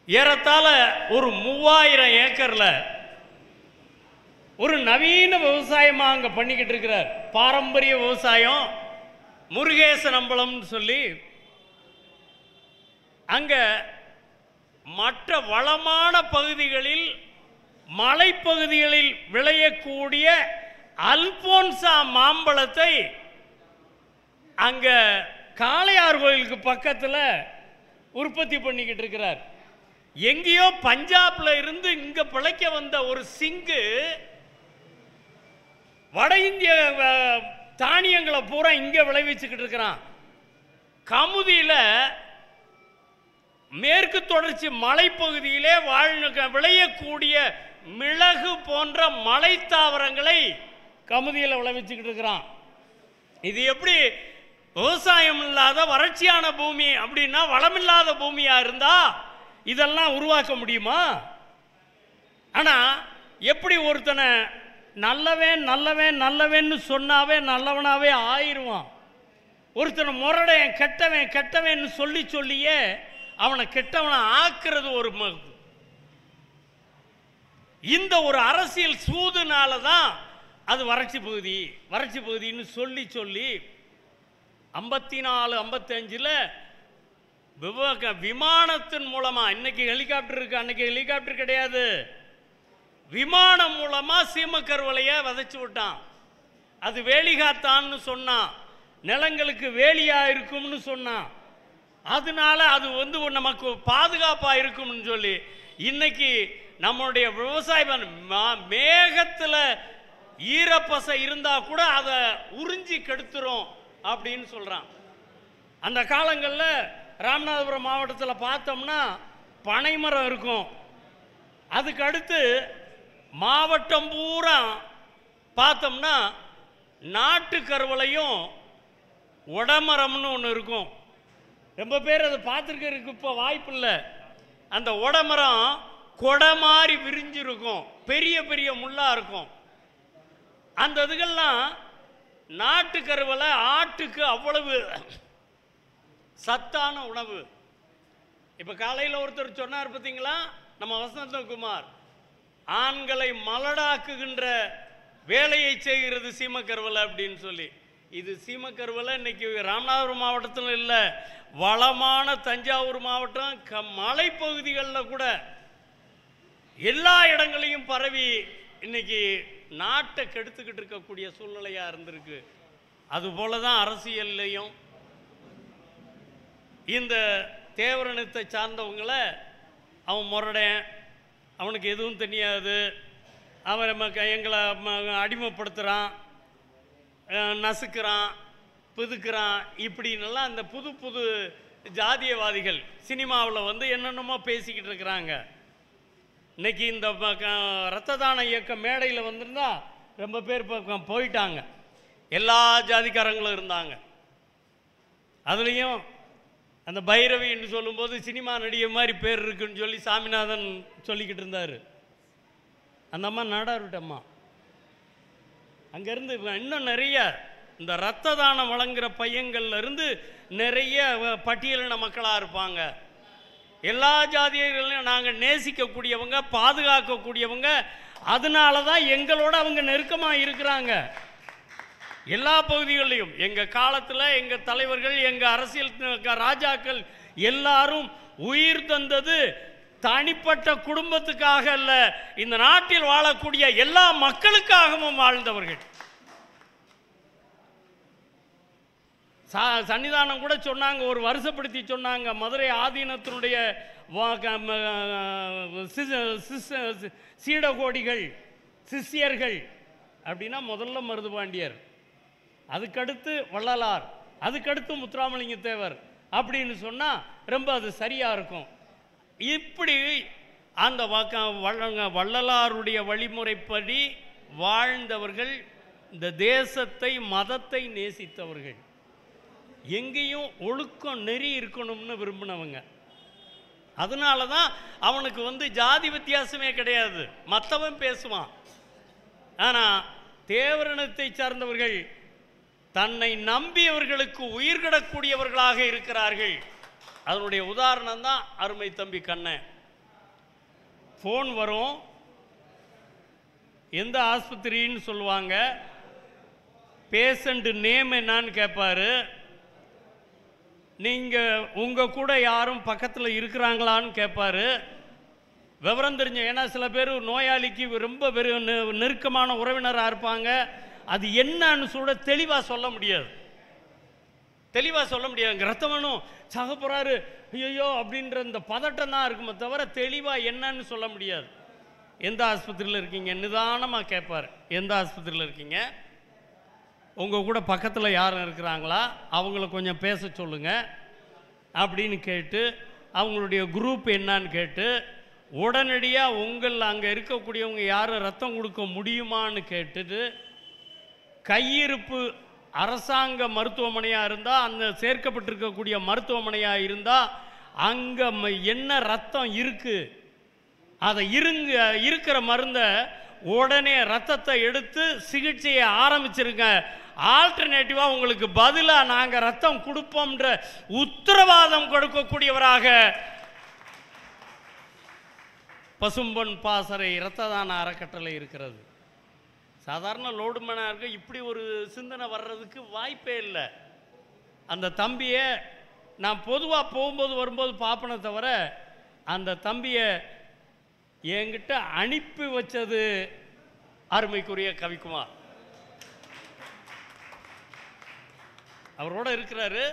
ஏறத்தாழ ஒரு 3000 ஏக்கர்ல ஒரு நவீன விவசாயமாக அங்கே பண்ணிக்கிட்டு இருக்கிறார். பாரம்பரிய விவசாயம், முருகேசன் அம்பலம்னு சொல்லி அங்கே மற்ற வளமான பகுதிகளில், மலைப்பகுதிகளில் விளையக்கூடிய அல்போன்சா மாம்பழத்தை அங்கே காளையார் கோயிலுக்கு பக்கத்தில் உற்பத்தி பண்ணிக்கிட்டு இருக்கிறார். எங்கேயோ பஞ்சாப்ல இருந்து இங்கே பிழைக்க வந்த ஒரு சிங்கு வட இந்திய தானியங்களை பூரா இங்கே விளைவிச்சுக்கிட்டு இருக்கிறான். கமுதியில் மேற்கு தொடர்ச்சி மலைப்பகுதியிலே விளையக்கூடிய மிளகு போன்ற மலை தாவரங்களை கமுதியில் விளைவிச்சுக்கிட்டு இருக்கிறான். இது எப்படி விவசாயம் இல்லாத வறட்சியான பூமி அப்படின்னா, வளமில்லாத பூமியா இருந்தா இதெல்லாம் உருவாக்க முடியுமா? ஆனா எப்படி ஒருத்தனை நல்லவன் நல்லவன் நல்லவன்னு சொன்னாவே நல்லவனாவே ஆயிடுவான். ஒருத்தனை முரடையன் கெட்டவன் கெட்டவன் சொல்லி சொல்லியே அவனை கெட்டவனை ஆக்குறது ஒரு இந்த ஒரு அரசியல் சூதுனால தான் அது வறட்சி பகுதி வறட்சி பகுதின்னு சொல்லி சொல்லி 54 55 விமானத்தின் மூலமா, இன்னைக்கு ஹெலிகாப்டர் இருக்கு, அன்னைக்கு ஹெலிகாப்டர் கிடையாது, விமானம் மூலமா சீமக்கருவலைய விதைச்சு விட்டான். அது வேலிகாத்தான்னு சொன்னான், நிலங்களுக்கு வேலியா இருக்கும்னு சொன்னான். அதனால அது நமக்கு பாதுகாப்பா இருக்கும்னு சொல்லி இன்னைக்கு நம்மளுடைய விவசாயம் மேகத்துல ஈரப்பசை இருந்தா கூட அதை உறிஞ்சி கெடுத்துரும் அப்படின்னு சொல்றான். அந்த காலங்களில் ராமநாதபுரம் மாவட்டத்தில் பார்த்தோம்னா பனைமரம் இருக்கும். அதுக்கு அடுத்து மாவட்டம் பூரா பார்த்தோம்னா நாட்டு கருவளையும் உடமரம்னு ஒன்று இருக்கும். ரொம்ப பேர் அதை பார்த்துருக்கிறதுக்கு இப்போ வாய்ப்பு இல்லை. அந்த உடமரம் கொடை மாதிரி விரிஞ்சிருக்கும், பெரிய பெரிய முள்ளா இருக்கும். அந்த இதுகள்லாம் நாட்டு கருவலை ஆட்டுக்கு அவ்வளவு சத்தான உணவு. இப்போ காலையில் ஒருத்தர் சொன்னார் பார்த்தீங்களா, நம்ம வசந்தகுமார், ஆண்களை மலடாக்குகின்ற வேலையை செய்கிறது சீமக்கருவலை அப்படின்னு சொல்லி. இது சீமக்கருவலை இன்னைக்கு ராமநாதபுரம் மாவட்டத்தில் இல்லை, வளமான தஞ்சாவூர் மாவட்டம் மலைப்பகுதிகளில் கூட எல்லா இடங்களையும் பரவி இன்னைக்கு நாட்டை கெடுத்துக்கிட்டு இருக்கக்கூடிய சூழ்நிலையா இருந்திருக்கு. அதுபோல தான் அரசியல்லையும் இந்த தேவரணத்தை சார்ந்தவங்கள அவன் முரடன், அவனுக்கு எதுவும் தெரியாது, அவன் எங்களை அடிமைப்படுத்துகிறான், நசுக்கிறான், புதுக்கிறான், இப்படின்னெல்லாம் அந்த புது புது ஜாதியவாதிகள் சினிமாவில் வந்து என்னென்னமோ பேசிக்கிட்டு இருக்கிறாங்க. இன்னைக்கு இந்த இரத்த தான இயக்க மேடையில் வந்திருந்தா ரொம்ப பேர் போயிட்டாங்க. எல்லா ஜாதிக்காரங்களும் இருந்தாங்க. அதுலேயும் அந்த பைரவின்னு சொல்லும்போது சினிமா நடிகை மாதிரி பேர் இருக்குன்னு சொல்லி சாமிநாதன் சொல்லிக்கிட்டு இருந்தார். அந்த அம்மா நாடாருட்டம்மா அங்கேருந்து இன்னும் நிறைய இந்த இரத்த தானம் வழங்குகிற பையங்கள்ல இருந்து நிறைய பட்டியலின மக்களாக இருப்பாங்க. எல்லா ஜாதியர்களையும் நாங்கள் நேசிக்கக்கூடியவங்க, பாதுகாக்கக்கூடியவங்க. அதனால தான் எங்களோட அவங்க நெருக்கமாக இருக்கிறாங்க. எல்லா பகுதிகளிலும் எங்கள் காலத்தில் எங்கள் தலைவர்கள், எங்கள் அரசியல் ராஜாக்கள் எல்லாரும் உயிர் தந்தது தனிப்பட்ட குடும்பத்துக்காக அல்ல, இந்த நாட்டில் வாழக்கூடிய எல்லா மக்களுக்காகவும் வாழ்ந்தவர்கள். சன்னிதானம் கூட சொன்னாங்க, ஒரு வருஷப்படுத்தி சொன்னாங்க, மதுரை ஆதீனத்தினுடைய சீடகோடிகள், சிஷ்யர்கள் அப்படின்னா முதல்ல மருதுபாண்டியர், அதுக்கடுத்து வள்ளலார், அதுக்கடுத்து முத்துராமலிங்க தேவர் அப்படின்னு சொன்னால் ரொம்ப அது சரியாக இருக்கும். இப்படி அந்த வள்ளலாருடைய வழிமுறைப்படி வாழ்ந்தவர்கள், இந்த தேசத்தை மதத்தை நேசித்தவர்கள், எங்கேயும் ஒழுக்கம் நெறி இருக்கணும்னு விரும்பினவங்க. அதனால தான் அவனுக்கு வந்து ஜாதி வித்தியாசமே கிடையாது, மற்றவன் பேசுவான். ஆனால் தேவரணத்தை சார்ந்தவர்கள் தன்னை நம்பியவர்களுக்கு உயிர்கிடக்கூடியவர்களாக இருக்கிறார்கள். அதனுடைய உதாரணம் தான் அருமை தம்பி கண்ணன். ஃபோன் வரும், எந்த ஆஸ்பத்திரின்னு சொல்லுவாங்க, பேஷண்ட் நேம் என்னான்னு கேட்பாரு, நீங்கள் உங்கள் கூட யாரும் பக்கத்தில் இருக்கிறாங்களான்னு கேட்பாரு. விவரம் தெரிஞ்ச, ஏன்னா சில பேர் நோயாளிக்கு ரொம்ப நெருக்கமான உறவினராக இருப்பாங்க, அது என்னன்னு சொல்ல தெளிவாக சொல்ல முடியாது. ரத்தம் வேணும் சாக போகிறாரு ஐயோ அப்படின்ற இந்த பதட்டம் தான் இருக்குமே தவிர தெளிவாக என்னன்னு சொல்ல முடியாது. எந்த ஆஸ்பத்திரியில் இருக்கீங்க நிதானமாக கேட்பார், எந்த ஆஸ்பத்திரியில் இருக்கீங்க, உங்கள் கூட பக்கத்தில் யாரும் இருக்கிறாங்களா, அவங்கள கொஞ்சம் பேச சொல்லுங்கள் அப்படின்னு கேட்டு, அவங்களுடைய குரூப் என்னான்னு கேட்டு, உடனடியாக உங்கள் அங்கே இருக்கக்கூடியவங்க யாரும் ரத்தம் கொடுக்க முடியுமான்னு கேட்டுட்டு, கையிருப்பு அரசாங்க மருத்துவமனையாக இருந்தால், அந்த சேர்க்கப்பட்டிருக்கக்கூடிய மருத்துவமனையாக இருந்தால் அங்கே என்ன ரத்தம் இருக்குது, அதை இருக்கிற மருந்தை உடனே ரத்தத்தை எடுத்து சிகிச்சையை ஆரம்பிச்சிருங்க, ஆல்டர்னேட்டிவாக உங்களுக்கு பதிலாக நாங்கள் ரத்தம் கொடுப்போம்ன்ற உத்தரவாதம் கொடுக்கக்கூடியவராக பசும்பொன் பாசறை இரத்த தான அறக்கட்டளை இருக்கிறது. சாதாரண லோடு மேனாருக்கு இப்படி ஒரு சிந்தனை வர்றதுக்கு வாய்ப்பே இல்லை. அந்த தம்பியை நான் பொதுவாக போகும்போது வரும்போது பார்ப்பனே தவிர, அந்த தம்பியை என்கிட்ட அனுப்பி வச்சது அருமைக்குரிய கவிக்குமார். அவரோட இருக்கிறாரு,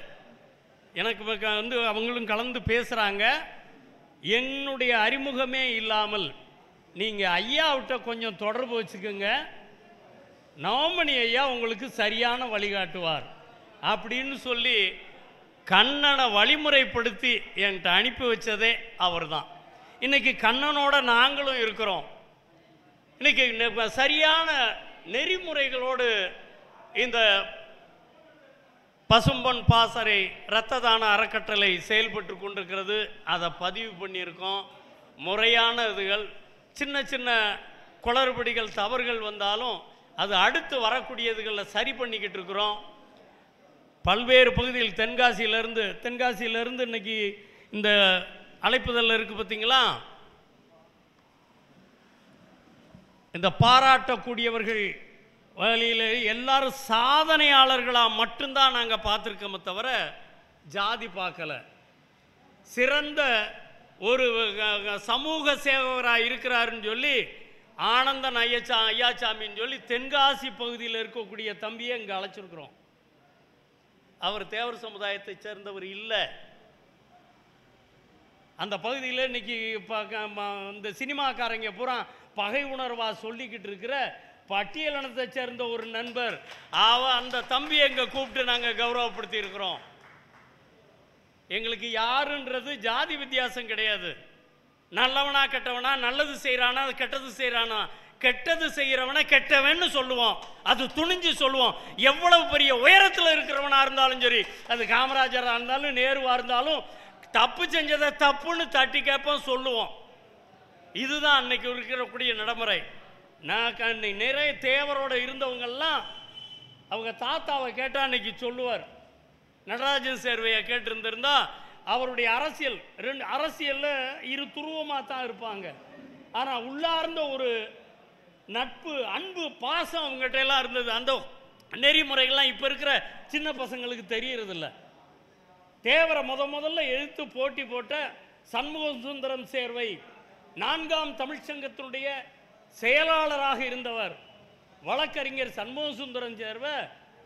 எனக்கு வந்து அவங்களும் கலந்து பேசுகிறாங்க. என்னுடைய அறிமுகமே இல்லாமல் நீங்கள் ஐயாவிட்ட கொஞ்சம் தொடர்பு வச்சுக்கோங்க, நவமணி ஐயா உங்களுக்கு சரியான வழிகாட்டுவார் அப்படின்னு சொல்லி கண்ணனை வழிமுறைப்படுத்தி என்கிட்ட அனுப்பி வச்சதே அவர் தான். இன்றைக்கி கண்ணனோட நாங்களும் இருக்கிறோம். இன்றைக்கி சரியான நெறிமுறைகளோடு இந்த பசும்பொன் பாசறை இரத்த தான அறக்கட்டளை செயல்பட்டு கொண்டிருக்கிறது. அதை பதிவு பண்ணியிருக்கோம். முறையான இதுகள், சின்ன சின்ன குளறுபடிகள், தவறுகள் வந்தாலும் அது அடுத்து வரக்கூடியதுகளில் சரி பண்ணிக்கிட்டு இருக்கிறோம். பல்வேறு பகுதியில் தென்காசியிலேருந்து இன்னைக்கு இந்த அழைப்புதல் இருக்குது பார்த்தீங்களா, இந்த பாராட்டக்கூடியவர்கள் வழியில் எல்லாரும் சாதனையாளர்களாக மட்டும்தான் நாங்கள் பார்த்துருக்கோமே தவிர ஜாதி பார்க்கல. சிறந்த ஒரு சமூக சேவகராக இருக்கிறாருன்னு சொல்லி ஆனந்தன் ஐயாச்சாமின்னு சொல்லி தென்காசி பகுதியில் இருக்கக்கூடிய தம்பியை இங்கே அழைச்சிருக்கிறோம். அவர் தேவர் சமுதாயத்தை சேர்ந்தவர் இல்லை. அந்த பகுதியில் இன்னைக்கு இந்த சினிமாக்காரங்க பூரா பகை உணர்வா சொல்லிக்கிட்டு இருக்கிற பட்டியலினத்தை சேர்ந்த ஒரு நண்பர் அந்த தம்பியை எங்க கூப்பிட்டு நாங்கள் கௌரவப்படுத்தி இருக்கிறோம். எங்களுக்கு யாருன்றது ஜாதி வித்தியாசம் கிடையாது. நல்லவனா கெட்டவனா, நல்லது செய்கிறானா கெட்டது செய்கிறானா, கெட்டது செய்கிறவனை கெட்டவன்னு சொல்லுவோம். அது துணிஞ்சு சொல்லுவோம். எவ்வளவு பெரிய உயரத்தில் இருக்கிறவனா இருந்தாலும் சரி, அது காமராஜராக இருந்தாலும் நேருவா இருந்தாலும், தப்பு செஞ்சதை தப்புன்னு தட்டி கேட்போம், சொல்லுவோம். இதுதான் அன்னைக்கு இருக்கக்கூடிய நடைமுறை. நான் நிறைய தேவரோட இருந்தவங்கெல்லாம் அவங்க தாத்தாவை கேட்டால் அன்னைக்கு சொல்லுவார். நடராஜன் சேர்வையை கேட்டிருந்திருந்தா அவருடைய அரசியலில் இரு துருவமாக தான் இருப்பாங்க. ஆனால் உள்ளார்ந்த ஒரு நட்பு, அன்பு, பாசம் அவங்ககிட்ட எல்லாம் இருந்தது. அந்த நெறிமுறைகள்லாம் இப்போ இருக்கிற சின்ன பசங்களுக்கு தெரியறதில்ல. தேவரை முதல்ல எதிர்த்து போட்டி போட்ட சண்முக சுந்தரம் சேர்வை 4ஆம் தமிழ்ச்சங்கத்தினுடைய செயலாளராக இருந்தவர் வழக்கறிஞர் சண்முக சுந்தரம் சேர்வை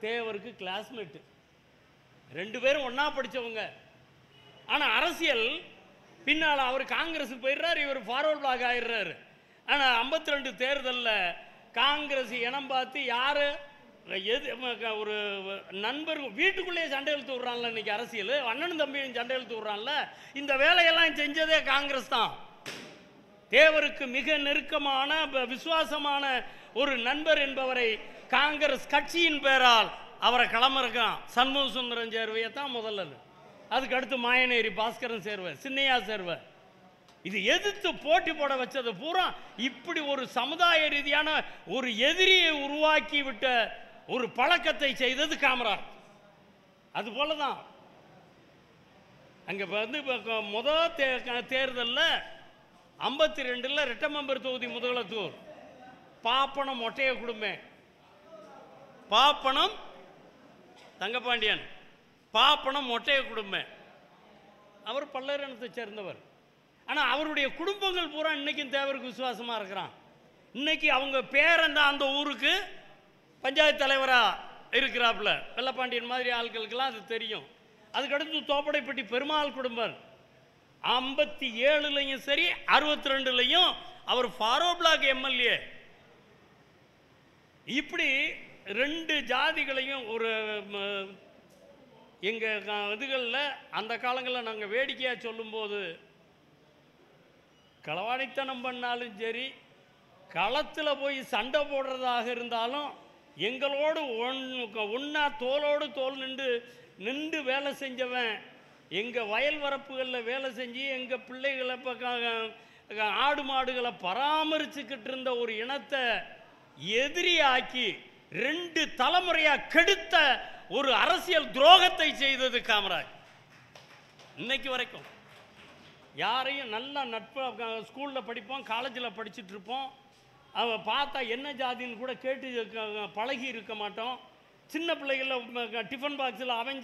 தேவருக்கு கிளாஸ்மேட்டு. 2 பேரும் ஒன்றா படித்தவங்க. ஆனால் அரசியல் பின்னால் அவர் காங்கிரஸுக்கு போயிடுறாரு, இவர் ஃபார்வர்ட் பிளாக் ஆயிடுறாரு. ஆனால் 52 தேர்தலில் காங்கிரஸ் இனம் பார்த்து யார் ஒரு நண்பர் வீட்டுக்குள்ளேயே சண்டை இழுத்து விட்றான்ல. இன்னைக்கு அரசியல் அண்ணனும் தம்பியும் சண்டை இழுத்து விட்றான்ல. இந்த வேலையெல்லாம் செஞ்சதே காங்கிரஸ் தான். தேவருக்கு மிக நெருக்கமான விசுவாசமான ஒரு நண்பர் என்பவரை காங்கிரஸ் கட்சியின் பேரால் அவரை களமிறக்கான். சண்முக சுந்தரம் சேர்வையை தான் முதல்ல. அதுக்கு அடுத்து மாயனேரி பாஸ்கரன் சேர்வை, சின்னையா சேர்வை. இது எதிர்த்து போட்டி போட வச்சது பூரா இப்படி ஒரு சமுதாய ரீதியான ஒரு எதிரியை உருவாக்கி விட்ட ஒரு பழக்கத்தை செய்தது காமராஜ். அது போலதான் அங்க வந்து முதல் தேர்தலில் 52 ரெட்டமம்பர் தொகுதி முதலத்தூர் பாப்பனம் ஒட்டைய குடும்பம், பாப்பனம் தங்கபாண்டியன், பாப்பனம் ஒட்டைய குடும்பம். அவர் பல்லர் இனத்தை சேர்ந்தவர். ஆனால் அவருடைய குடும்பங்கள் பூரா இன்னைக்கும் தேவருக்கு விசுவாசமாக இருக்கிறான். இன்னைக்கு அவங்க பேரன் தான் அந்த ஊருக்கு பஞ்சாயத்து தலைவராக இருக்கிறாப்புல. வெள்ளப்பாண்டியன் மாதிரி ஆட்களுக்கெல்லாம் அது தெரியும். அதுக்கடுத்து தோப்படைப்பட்டி பெருமாள் குடும்பம் 57லையும் சரி 62லையும் அவர் ஃபார்வர்ட் பிளாக் எம்எல்ஏ. இப்படி 2 ஜாதிகளையும் ஒரு எங்கள் இதுகளில் அந்த காலங்களில் நாங்கள் வேடிக்கையாக சொல்லும்போது, களவாணித்தனம் பண்ணாலும் சரி, களத்தில் போய் சண்டை போடுறதாக இருந்தாலும் எங்களோடு ஒன்றா தோளோடு தோல் நின்று வேலை செஞ்சவன், எங்கள் வயல் வரப்புகளில் வேலை செஞ்சு எங்கள் பிள்ளைகளை ஆடு மாடுகளை பராமரிச்சுக்கிட்டு இருந்த ஒரு இனத்தை எதிரியாக்கி 2 தலைமுறையாக கெடுத்த ஒரு அரசியல் துரோகத்தை செய்தது காமராஜ். இன்னைக்கு வரைக்கும் யாரையும் நல்ல நட்பு ஸ்கூலில் படிப்போம், காலேஜில் படிச்சுட்டு இருப்போம். அவன் பார்த்தா என்ன ஜாதின்னு கூட கேட்டு பழகி இருக்க மாட்டோம். சின்ன பிள்ளைகளில் டிஃபன் பாக்ஸில் அவன்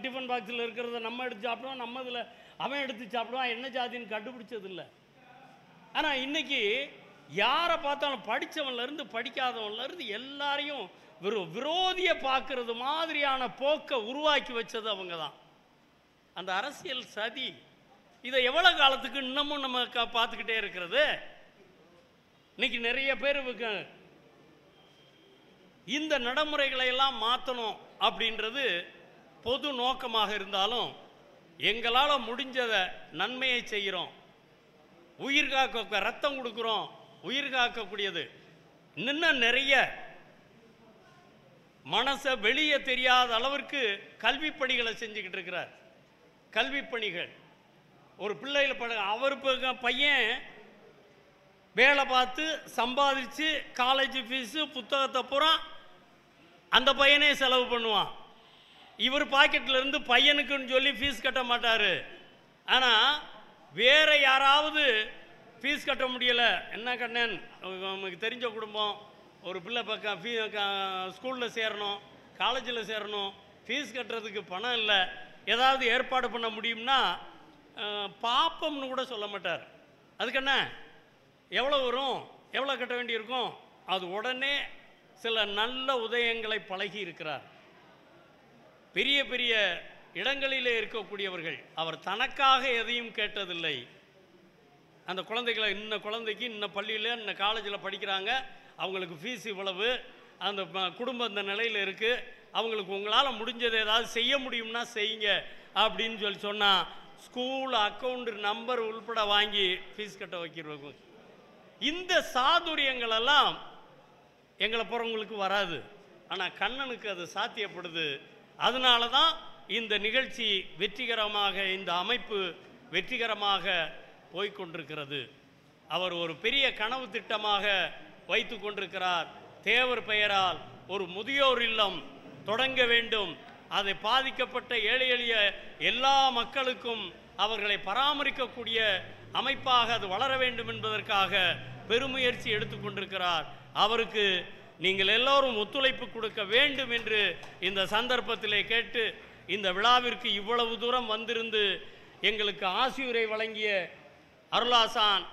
டிஃபன் பாக்ஸில் இருக்கிறத நம்ம எடுத்து சாப்பிடுவோம், நம்ம இதில் அவன் எடுத்து சாப்பிடுவான். என்ன ஜாதின்னு கண்டுபிடிச்சதில்லை. ஆனால் இன்னைக்கு யாரை பார்த்தாலும் படித்தவன்லேருந்து படிக்காதவன்லேருந்து எல்லாரையும் விரோதியை பார்க்கறது மாதிரியான போக்கை உருவாக்கி வச்சது அவங்க தான். அந்த அரசியல் சதி இதை எவ்வளோ காலத்துக்கு இன்னமும் நம்ம பார்த்துக்கிட்டே இருக்கிறது? இன்னைக்கு நிறைய பேர் இந்த நடைமுறைகளை எல்லாம் மாற்றணும் அப்படின்றது பொது நோக்கமாக இருந்தாலும் எங்களால் முடிஞ்சதை நன்மையை செய்கிறோம். உயிர் காக்க ரத்தம் கொடுக்குறோம். உயிர் காக்கக்கூடியது இன்னும் நிறைய மனசை வெளியே தெரியாத அளவிற்கு கல்வி பணிகளை செஞ்சுக்கிட்டு இருக்கிறார். கல்வி பணிகள் ஒரு பிள்ளைகள் அவர் பையன் வேலை பார்த்து சம்பாதிச்சு காலேஜ் ஃபீஸு புத்தகத்தை பூரா அந்த பையனே செலவு பண்ணுவான். இவர் பாக்கெட்டில் இருந்து பையனுக்குன்னு சொல்லி ஃபீஸ் கட்ட மாட்டார். ஆனால் வேற யாராவது ஃபீஸ் கட்ட முடியலை, என்ன கண்ணன் நமக்கு தெரிஞ்ச குடும்பம், ஒரு பிள்ளை ஸ்கூலில் சேரணும், காலேஜில் சேரணும், ஃபீஸ் கட்டுறதுக்கு பணம் இல்லை, ஏதாவது ஏற்பாடு பண்ண முடியும்னா பாப்பம்னு கூட சொல்ல மாட்டார். அதுக்கு என்ன எவ்வளோ வரும், எவ்வளோ கட்ட வேண்டியிருக்கும், அது உடனே சில நல்ல உதயங்களை பழகி இருக்கிறார். பெரிய பெரிய இடங்களிலே இருக்கக்கூடியவர்கள் அவர் தனக்காக எதையும் கேட்டதில்லை. அந்த குழந்தைகளை இன்ன குழந்தைக்கு இன்ன பள்ளியில் இன்ன காலேஜில் படிக்கிறாங்க, அவங்களுக்கு ஃபீஸ் இவ்வளவு, அந்த குடும்பம் இந்த நிலையில் இருக்குது, அவங்களுக்கு உங்களால் முடிஞ்சது ஏதாவது செய்ய முடியும்னா செய்யுங்க அப்படின்னு சொல்லி சொன்னால் ஸ்கூல் அக்கௌண்ட் நம்பர் உள்பட வாங்கி ஃபீஸ் கட்ட வைக்கிறவங்க. இந்த சாதுரியங்களெல்லாம் எங்களை போகிறவங்களுக்கு வராது, ஆனால் கண்ணனுக்கு அது சாத்தியப்படுது. அதனால தான் இந்த நிகழ்ச்சி வெற்றிகரமாக, இந்த அமைப்பு வெற்றிகரமாக போய்கொண்டிருக்கிறது. அவர் ஒரு பெரிய கனவு திட்டமாக வைத்து கொண்டிருக்கிறார். தேவர் பெயரால் ஒரு முதியோர் இல்லம் தொடங்க வேண்டும், அதை பாதிக்கப்பட்ட ஏழை எளிய எல்லா மக்களுக்கும் அவர்களை பராமரிக்கக்கூடிய அமைப்பாக அது வளர வேண்டும் என்பதற்காக பெருமுயற்சி எடுத்துக்கொண்டிருக்கிறார். அவருக்கு நீங்கள் எல்லோரும் ஒத்துழைப்பு கொடுக்க வேண்டும் என்று இந்த சந்தர்ப்பத்திலே கேட்டு, இந்த விழாவிற்கு இவ்வளவு தூரம் வந்திருந்து எங்களுக்கு ஆசியுரை வழங்கிய அருளாசான்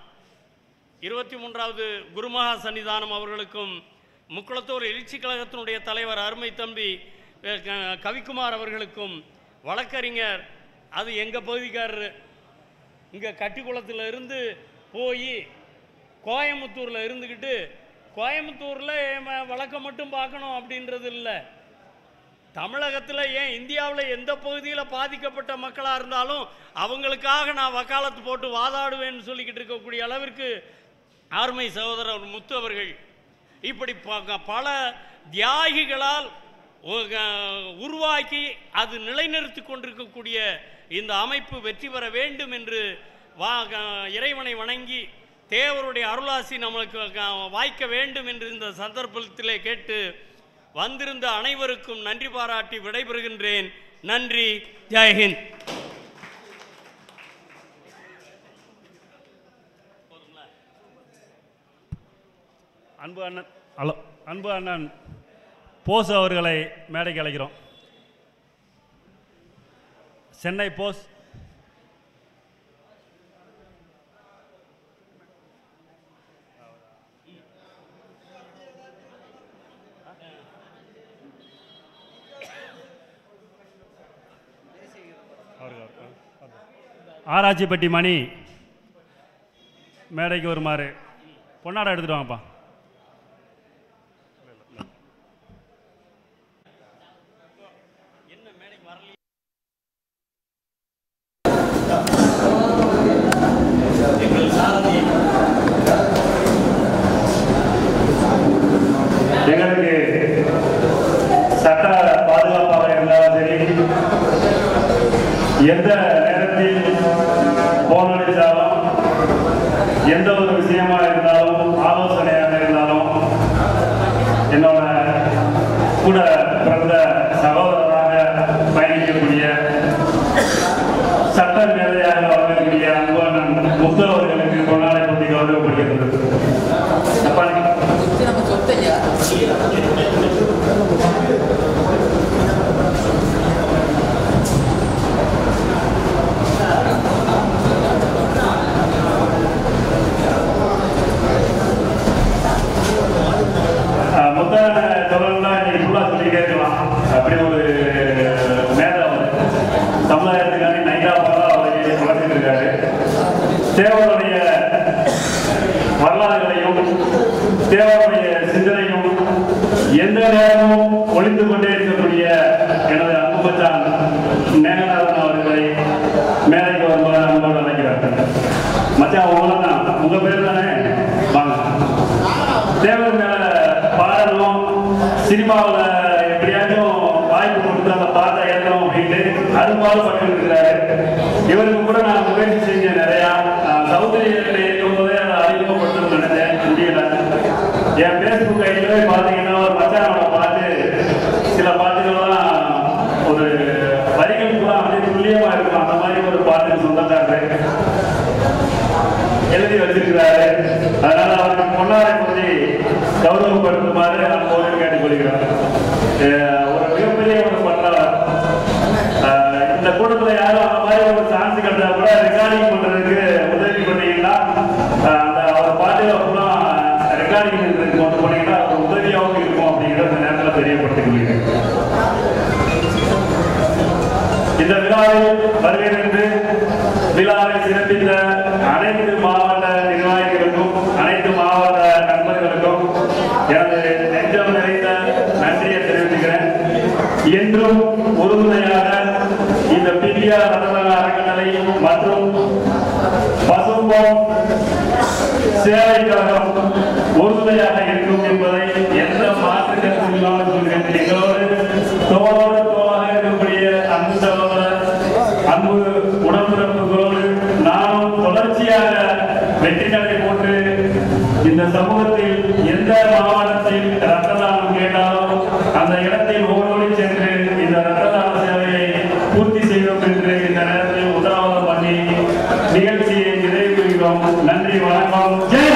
23வது குருமகா சன்னிதானம் அவர்களுக்கும், முக்குளத்தூர் எழுச்சி கழகத்தினுடைய தலைவர் அருமை தம்பி கவிக்குமார் அவர்களுக்கும், வழக்கறிஞர் அது எங்கள் பகுதிக்காரரு, இங்கே கட்டிக்குளத்தில் இருந்து போய் கோயம்புத்தூரில் இருந்துக்கிட்டு கோயம்புத்தூரில் வழக்கம் மட்டும் பார்க்கணும் அப்படின்றது இல்லை, தமிழகத்தில் ஏன் இந்தியாவில் எந்த பகுதியில் பாதிக்கப்பட்ட மக்களாக இருந்தாலும் அவங்களுக்காக நான் வக்காலத்து போட்டு வாதாடுவேன்னு சொல்லிக்கிட்டு இருக்கக்கூடிய அளவிற்கு ஆர்மை சகோதரர் முத்து அவர்கள், இப்படி பல தியாகிகளால் உருவாக்கி அது நிலைநிறுத்தி கொண்டிருக்கக்கூடிய இந்த அமைப்பு வெற்றி பெற வேண்டும் என்று இறைவனை வணங்கி தேவருடைய அருளாசி நம்மளுக்கு வாய்க்க வேண்டும் என்று இந்த சந்தர்ப்பத்திலே கேட்டு வந்திருந்த அனைவருக்கும் நன்றி பாராட்டி விடைபெறுகின்றேன். நன்றி. ஜெய்ஹிந்த். அன்பு அண்ணன் போஸ் அவர்களை மேடைக்கு அழைக்கிறோம். சென்னை போஸ். ஆராய்ச்சிப்பட்டி மணி மேடைக்கு வருமாறு. பொன்னாடை எடுத்துட்டு வாங்கப்பா. எங்களுக்கு சட்ட பாதுகாப்பாக இருந்தாலும் சரி, எந்த நேரத்தில் போன் அடித்தாலும், எந்த ஒரு விஷயமா இருந்தாலும், ஆலோசனையாக இருந்தாலும், என்னோட கூட பிறந்த சகோதரராக பயணிக்கக்கூடிய சட்ட மேதையாக வளர்க்கக்கூடிய அன்புடன் முத்து அவர்களுக்கு பொன்னாடை பற்றி கௌரவப்படுகிறது. முத்தான தொடர்லாம் இன்னைக்கு ஃபுல்லாக சொல்லி கேட்கலாம். அப்படி ஒரு மேதாவை சமுதாயத்துக்காண்டி நைட்டா ஃபுல்லாக அவரை வளர்த்துட்டு இருக்காரு. தேவருடைய வரலாறுகளையும் தேவருடைய சிந்தனையும் எந்த நேரமும் ஒழித்து கொண்டே இருக்கக்கூடிய எனது அன்பு மச்சான் மேகநாதன் அவர்களை மேலைக்கு வரும்போது அன்போடு நினைக்கிறார். மச்சான் உங்களை தான், உங்க பேர் தானே, வாங்க. தேவர் மேல பாடணும், சினிமாவில் எப்படியாச்சும் வாய்ப்பு கொடுத்து அந்த பாட்டை ஏற்றணும் அப்படின்ட்டு அரும்பாலும் பட்டு இருக்கிறாரு. இவருக்கு கூட நான் முயற்சி செஞ்சேன் நிறையா. சௌதரியில் இருக்கும்போதே அதை அறிமுகப்படுத்தணும்னு நினைச்சேன், முடியல. என் ஃபேஸ்புக் ஐடியில பார்த்தீங்கன்னா ஒரு மச்சானோட பாட்டு, சில பாட்டுகள்லாம் ஒரு வரிகள் கூட அப்படியே துல்லியமாக இருக்கும். அந்த மாதிரி ஒரு பாட்டுக்கு சொந்தக்காரரு எழுதி வச்சிருக்கிறாரு. அதனால அவருக்கு பொன்னாரை பற்றி கௌரவப்படுத்துமாறு நான் போய் கேட்டுக்கொள்கிறேன். ஒரு மிகப்பெரிய ஒரு பண்றவர். இந்த கூட்டத்தில் யாரும் அந்த மாதிரி ஒரு சான்ஸ் கட்டா கூட விழாவில் வருகிறது விழாவை சிறப்பித்த அனைத்து மாவட்ட நிர்வாகிகளுக்கும் அனைத்து மாவட்ட நண்பர்களுக்கும் எனது நெஞ்சம் நிறைந்த நன்றியை தெரிவித்துக்கிறேன். என்றும் உறுதுணையாக இந்த பிபிஆர் ரத்ததான அறக்கட்டளை மற்றும் பசும்பொன் சேவை கழகம் உறுதுணையாக இருக்கும் என்பதை எந்த மாற்று கருத்து இல்லாமல் சொல்கிறேன். எங்களோடு தோளோடு தோளாக இருக்கக்கூடிய அன்பு சகோதரர் அன்பு உடன்பிறப்புகளோடு நானும் தொடர்ச்சியாக வெற்றி நடை போட்டு இந்த சமூகத்தில் எந்த மாவட்டத்தில் ரத்த தானம் கேட்டாலும் அந்த இடத்தில் ஓடோடி சென்று இந்த ரத்த தான சேவையை பூர்த்தி செய்வோம் என்று இந்த நேரத்தில் உத்தரவாதம் பண்ணி நிகழ்ச்சியை நிறைவு செய்கிறோம். நன்றி, வணக்கம், ஜெய்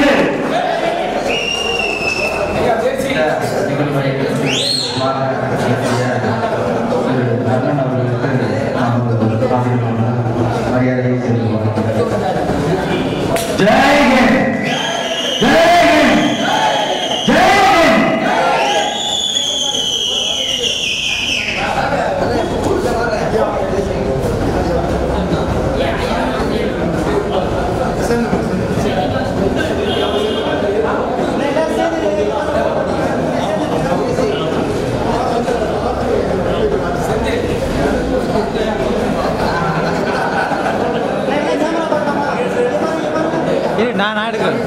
நான் எடுக்கிறேன்.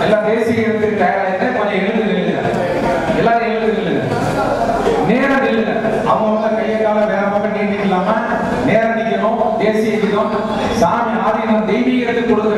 எல்லாம் தேசிய தயாராக கொஞ்சம் எழுந்து நில்லுங்க. எல்லாரும் எழுந்து நில்லுங்க. நேரம் நில்லுங்க. அவங்க கையை கால வேற பக்கம் நீட்டிக்கலாம நேரம் நிக்கணும். தேசிய கீதம் சாமி ஆதீனம் தெய்வீகத்துக்கு கொடுக்குற